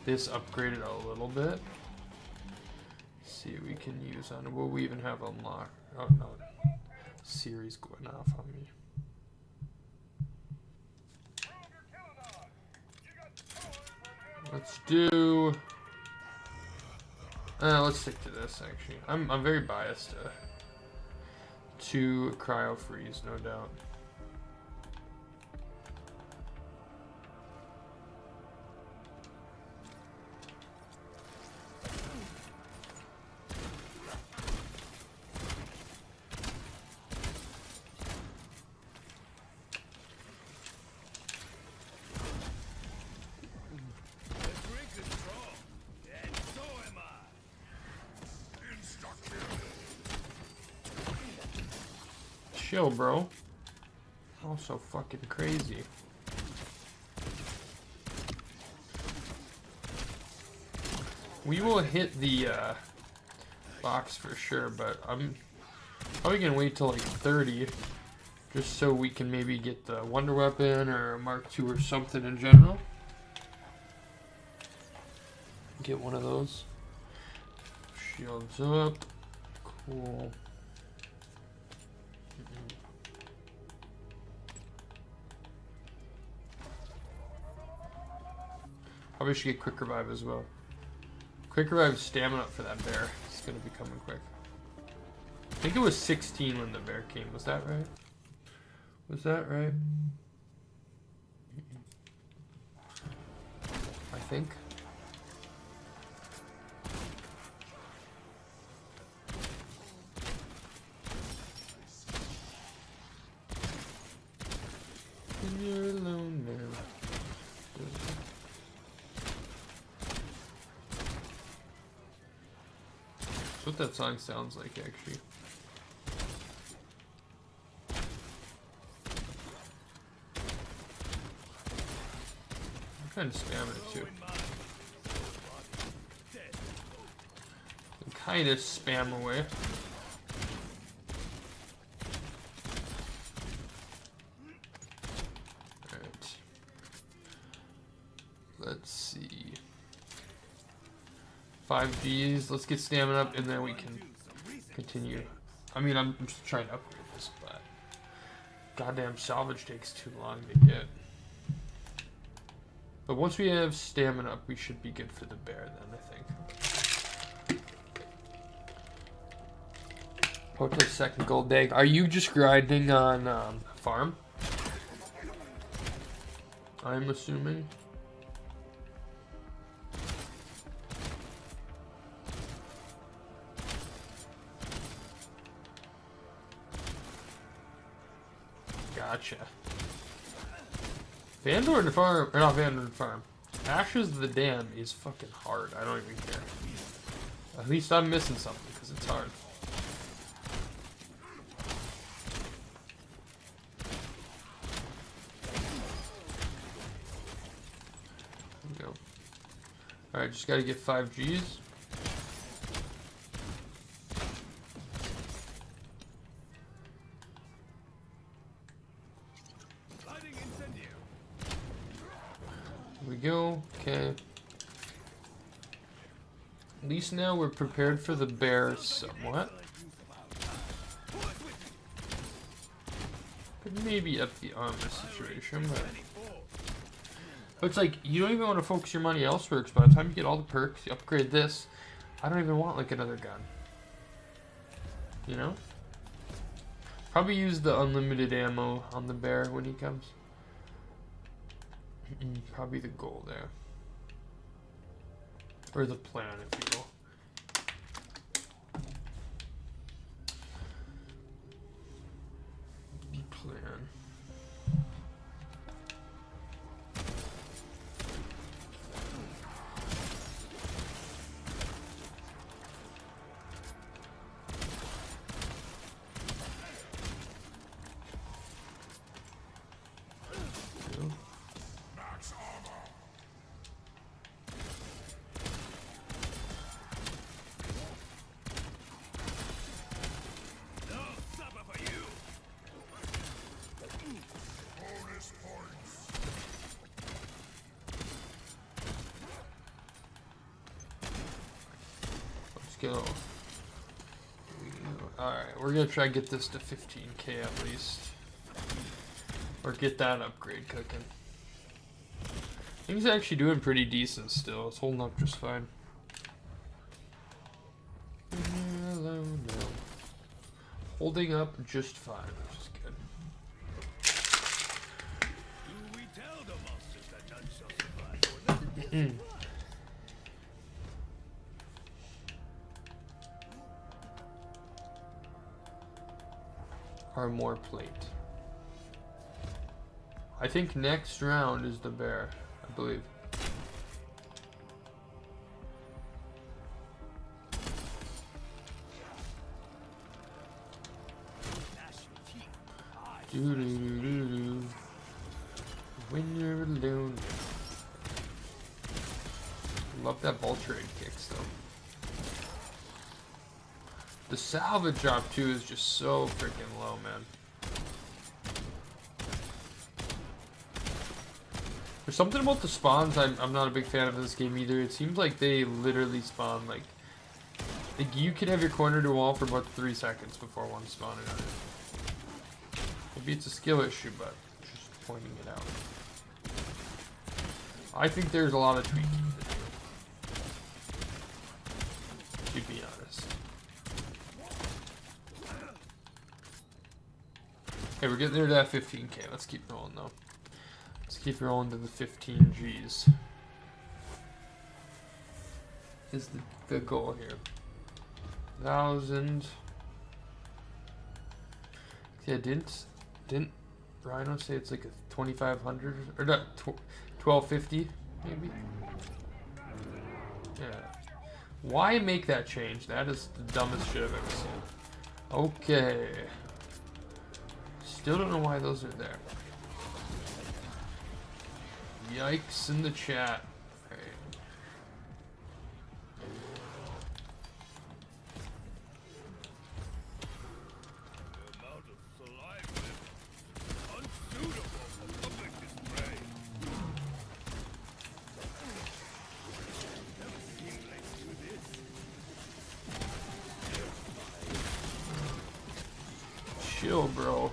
Speaker 1: this upgraded a little bit. See what we can use on it. Will we even have unlocked? Oh no. Series going off on me. Let's do. Let's stick to this. Actually, I'm very biased to cryo freeze, no doubt. Chill, bro. Also fucking crazy. We will hit the box for sure, but I'm probably gonna wait till like 30, just so we can maybe get the Wonder Weapon or a Mark II or something in general. Get one of those. Shields up. Cool. Probably should get Quick Revive as well. Quick Revive stamina up for that bear. It's gonna be coming quick. I think it was 16 when the bear came. Was that right? Was that right? I think. When you're alone now. That's what that song sounds like, actually. I'm kind of spamming it too. Kind of spam away. Alright. Let's see. 5 Gs. Let's get stamina up and then we can continue. I mean, I'm just trying to upgrade this, but goddamn salvage takes too long to get. But once we have stamina up, we should be good for the bear then, I think. Put the second gold egg. Are you just grinding on farm? I'm assuming. Gotcha. Vandorn Farm, or not Vandorn Farm. Ashes of the Dam is fucking hard. I don't even care. At least I'm missing something because it's hard. There we go. Alright, just gotta get 5 Gs. Go. Okay. At least now we're prepared for the bear somewhat. Could maybe up the armor situation, but it's like you don't even want to focus your money elsewhere because by the time you get all the perks, you upgrade this. I don't even want like another gun. You know? Probably use the unlimited ammo on the bear when he comes. Probably the goal there. Or the plan, if you will. The plan. Go. Alright, we're gonna try to get this to 15k at least. Or get that upgrade cooking. Things are actually doing pretty decent still. It's holding up just fine. Holding up just fine, which is good. More plate. I think next round is the bear, I believe. When you're alone. love that vulture egg kicks though. The salvage drop too is just so freaking low, man. There's something about the spawns I'm not a big fan of this game either. It seems like they literally spawn like you could have your corner to a wall for about 3 seconds before one spawning on it. Maybe it's a skill issue, but just pointing it out. I think there's a lot of tweaking to do, to be honest. Okay, we're getting there to that 15k. Let's keep rolling though. Let's keep rolling to the 15 Gs. Is the goal here. 1,000. Yeah, didn't Rhino say it's like a 2,500 or not 1,250 maybe? Yeah. Why make that change? That is the dumbest shit I've ever seen. Okay. Still don't know why those are there. Yikes in the chat. Hey. Chill, bro.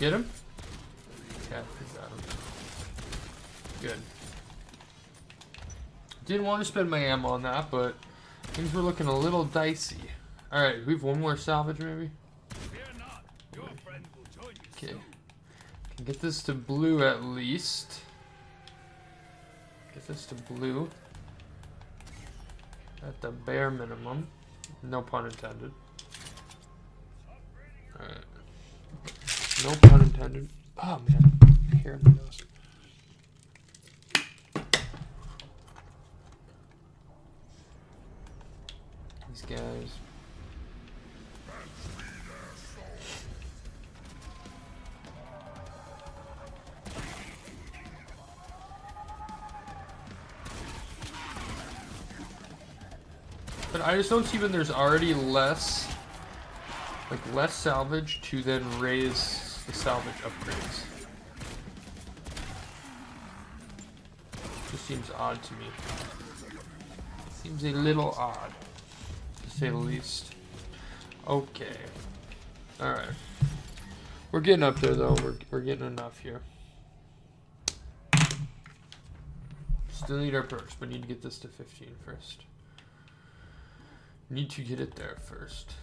Speaker 1: Get him? Yeah, I got him. Good. Didn't want to spend my ammo on that, but things were looking a little dicey. Alright, we have one more salvage maybe? Okay. Can get this to blue at least. Get this to blue. At the bare minimum. No pun intended. Alright. No pun intended. Oh man, hair in my nose. These guys. But I just don't see when there's already less salvage to then raise the salvage upgrades. Just seems odd to me. Seems a little odd, to say the least. Okay. Alright. We're getting up there though. We're getting enough here. Still need our perks, but need to get this to 15 first. Need to get it there first.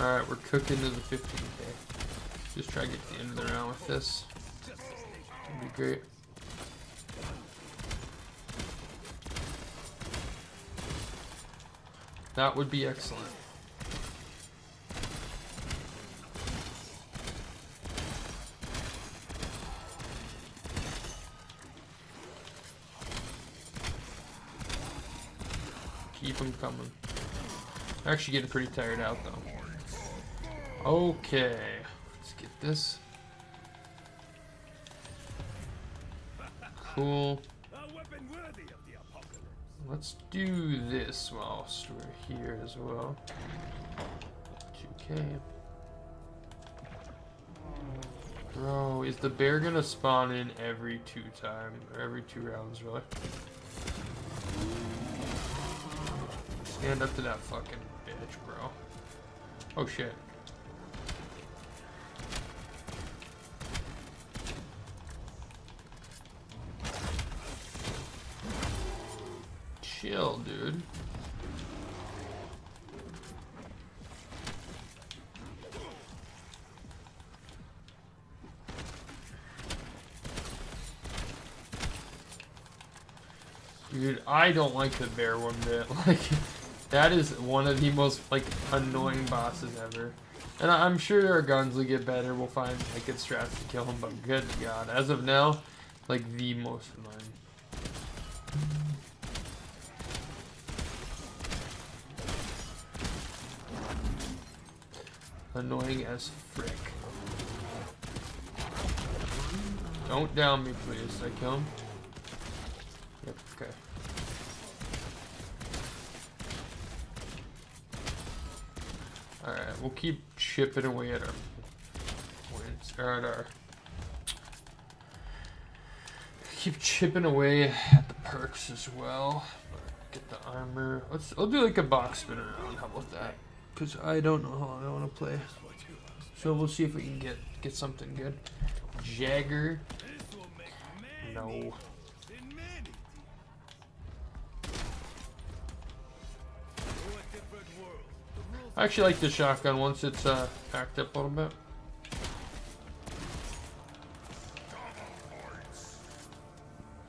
Speaker 1: Alright, we're cooking to the 15k. Just try to get to the end of the round with this. That'd be great. That would be excellent. Keep them coming. I'm actually getting pretty tired out though. Okay, let's get this. Cool. Let's do this whilst we're here as well. 2k. Bro, is the bear gonna spawn in every every 2 rounds, really? Stand up to that fucking bitch, bro. Oh shit. chill, dude. Dude, I don't like the bear one bit. Like, that is one of the most, like, annoying bosses ever. And I'm sure our guns will get better. We'll find, like, good strats to kill him. But good God, as of now, like, the most annoying. Annoying as frick. Don't down me, please. Did I kill him? Yep, okay. Alright, we'll keep chipping away at our points, or at our... Keep chipping away at the perks as well. Get the armor. I'll do like a box spin around. How about that? Because I don't know how I want to play. So we'll see if we can get something good. Jagger. No. I actually like the shotgun once it's packed up a little bit.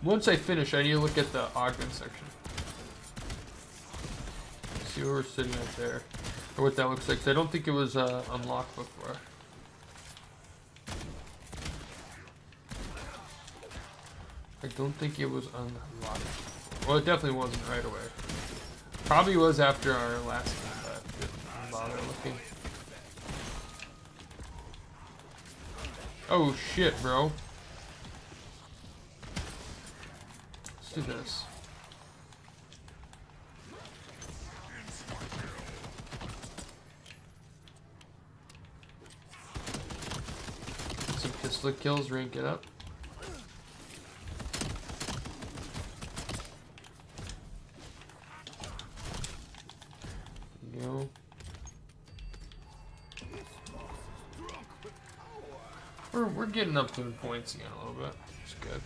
Speaker 1: Once I finish, I need to look at the augment section. See where we're sitting right there. Or what that looks like. 'Cause I don't think it was unlocked before. I don't think it was unlocked. Well, it definitely wasn't right away. Probably was after our last game, but didn't bother looking. Oh shit, bro. Let's do this. Some pistol kills, rank it up. Go. We're getting up to the points again a little bit. It's good.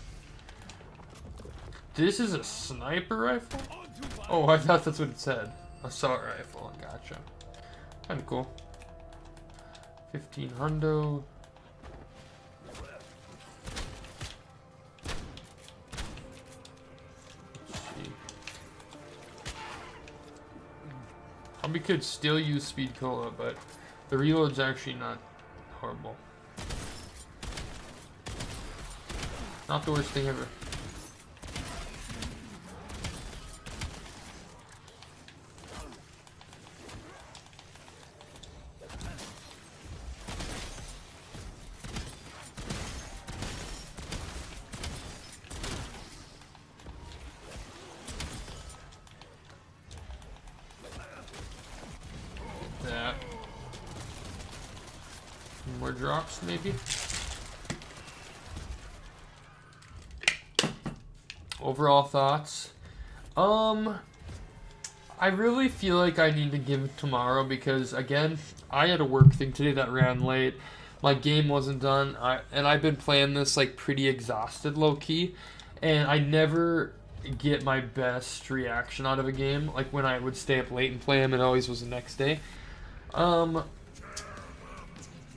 Speaker 1: This is a sniper rifle? Oh, I thought that's what it said. Assault rifle. Gotcha. Kinda cool. 15 hundo. We could still use speed cola, but the reload's actually not horrible. Not the worst thing ever. That. More drops, maybe? Overall thoughts? I really feel like I need to give it tomorrow because, again, I had a work thing today that ran late. My game wasn't done, and I've been playing this, like, pretty exhausted, low-key, and I never get my best reaction out of a game. Like, when I would stay up late and play them, it always was the next day.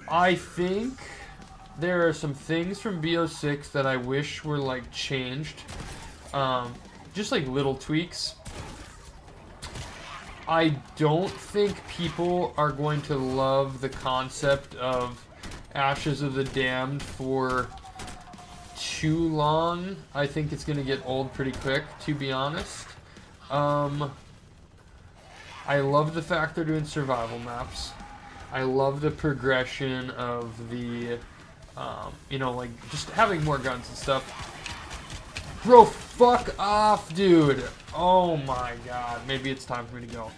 Speaker 1: I think there are some things from BO6 that I wish were, like, changed. Just, like, little tweaks. I don't think people are going to love the concept of Ashes of the Damned for too long. I think it's going to get old pretty quick, to be honest. I love the fact they're doing survival maps. I love the progression of the, you know, like, just having more guns and stuff. Bro, fuck off, dude. Oh my god. Maybe it's time for me to go.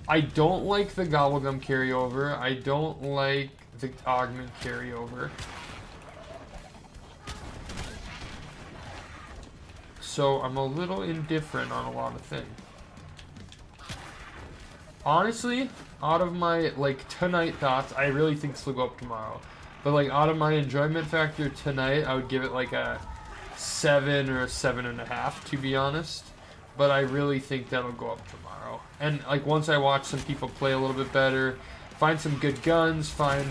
Speaker 1: I don't like the Gobblegum carryover. I don't like the Augment carryover. So I'm a little indifferent on a lot of things. Honestly, out of my, like, tonight thoughts, I really think this will go up tomorrow. But, like, out of my enjoyment factor tonight, I would give it, like, a 7 or a 7.5, to be honest. But I really think that'll go up tomorrow. And like once I watch some people play a little bit better, find some good guns, find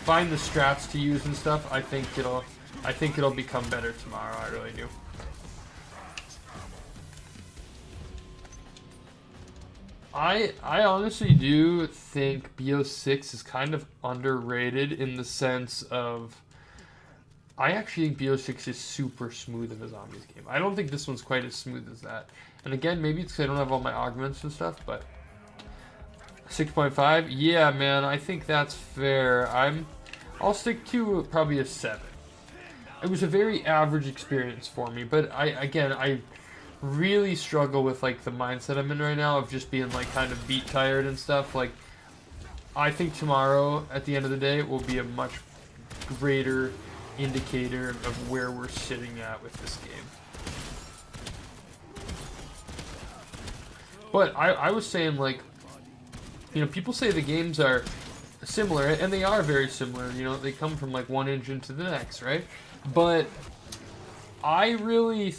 Speaker 1: find the strats to use and stuff, I think it'll become better tomorrow. I really do. I honestly do think BO6 is kind of underrated in the sense of I actually think BO6 is super smooth in a zombies game. I don't think this one's quite as smooth as that. And again, maybe it's because I don't have all my augments and stuff, but 6.5, yeah, man, I think that's fair. I'll stick to probably a 7. It was a very average experience for me, but I really struggle with like the mindset I'm in right now of just being like kind of beat tired and stuff. Like, I think tomorrow at the end of the day will be a much greater indicator of where we're sitting at with this game. But I was saying, like, people say the games are similar, and they are very similar. They come from like one engine to the next, right? But I really,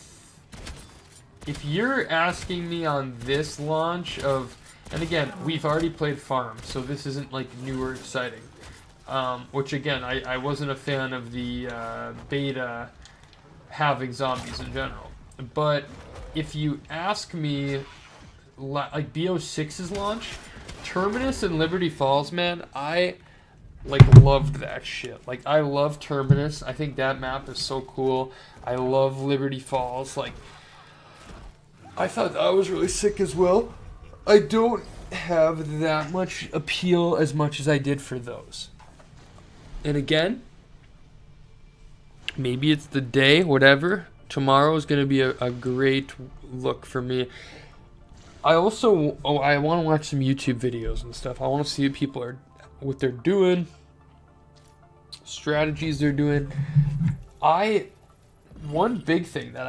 Speaker 1: if you're asking me on this launch of, and again, we've already played Farm, so this isn't like new or exciting. Which again, I wasn't a fan of the beta having zombies in general. But if you ask me, like BO6's launch, Terminus and Liberty Falls, man, I like loved that shit. Like, I love Terminus. I think that map is so cool. I love Liberty Falls. Like, I thought that was really sick as well. I don't have that much appeal as much as I did for those. And again, maybe it's the day, whatever. Tomorrow is going to be a great look for me. I also, I want to watch some YouTube videos and stuff. I want to see what they're doing, strategies they're doing. One big thing that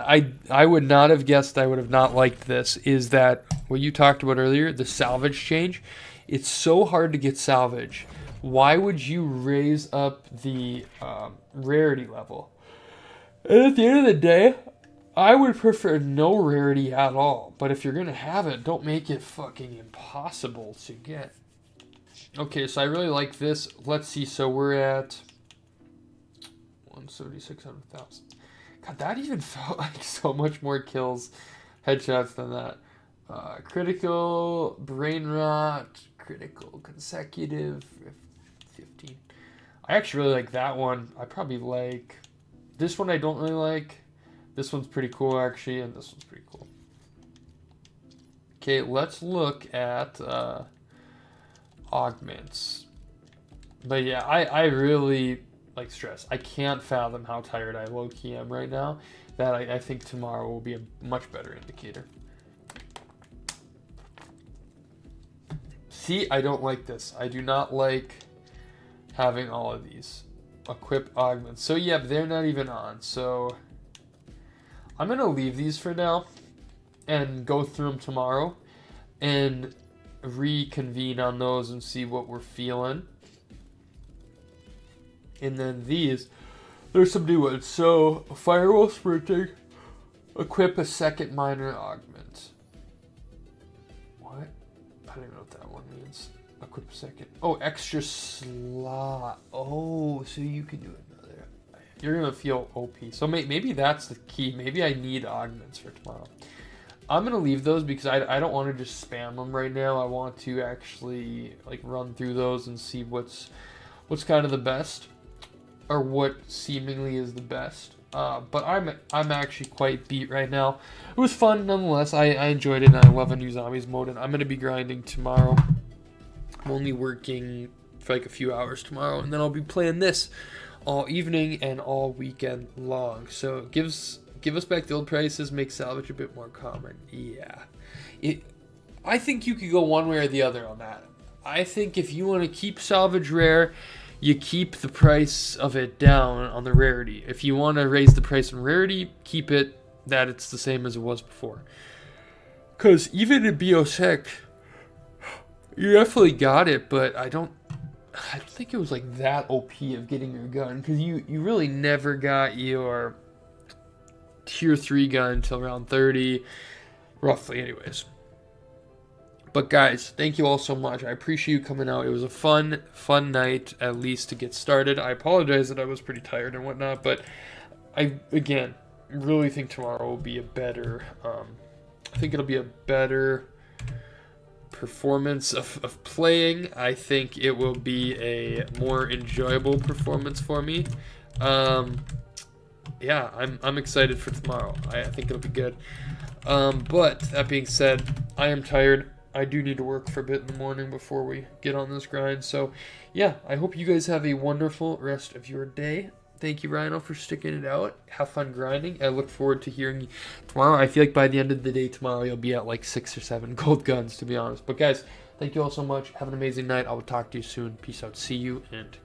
Speaker 1: I would not have guessed I would have not liked this is that what you talked about earlier, the salvage change. It's so hard to get salvage. Why would you raise up the rarity level? And at the end of the day, I would prefer no rarity at all. But if you're going to have it, don't make it fucking impossible to get. Okay, so I really like this. Let's see. So we're at 176 out of 1,000. God, that even felt like so much more kills, headshots than that. Critical, brain rot, critical, consecutive, 15. I actually really like that one. I probably like... This one I don't really like. This one's pretty cool, actually, and this one's pretty cool. Okay, let's look at augments. But yeah, I really like stress. I can't fathom how tired I low-key am right now. That I think tomorrow will be a much better indicator. See, I don't like this. I do not like having all of these. Equip augments. So yeah, they're not even on. So I'm going to leave these for now and go through them tomorrow and reconvene on those and see what we're feeling. And then these, there's some new ones. So, firewall sprinting, equip a second minor augment. What? I don't even know what that one means. Equip a second. Oh, extra slot. Oh, so you can do another. You're going to feel OP. So maybe that's the key. Maybe I need augments for tomorrow. I'm going to leave those because I don't want to just spam them right now. I want to actually like run through those and see what's kind of the best. Or what seemingly is the best. But I'm actually quite beat right now. It was fun nonetheless. I enjoyed it and I love a new zombies mode. And I'm going to be grinding tomorrow. I'm only working for like a few hours tomorrow. And then I'll be playing this all evening and all weekend long. So give us back the old prices. Make salvage a bit more common. Yeah. I think you could go one way or the other on that. I think if you want to keep salvage rare, you keep the price of it down on the rarity. If you want to raise the price on rarity, keep it that it's the same as it was before. Because even in BO6, you definitely got it, but I don't think it was like that OP of getting your gun. Because you really never got your tier 3 gun until round 30, roughly anyways. But guys, thank you all so much. I appreciate you coming out. It was a fun night, at least to get started. I apologize that I was pretty tired and whatnot, but I, again, really think tomorrow will be a better, I think it'll be a better performance of playing. I think it will be a more enjoyable performance for me. Yeah, I'm excited for tomorrow. I think it'll be good. But that being said, I am tired. I do need to work for a bit in the morning before we get on this grind. So, yeah, I hope you guys have a wonderful rest of your day. Thank you, Rhino, for sticking it out. Have fun grinding. I look forward to hearing you tomorrow. I feel like by the end of the day tomorrow, you'll be at like 6 or 7 gold guns, to be honest. But, guys, thank you all so much. Have an amazing night. I will talk to you soon. Peace out. See you, and goodbye.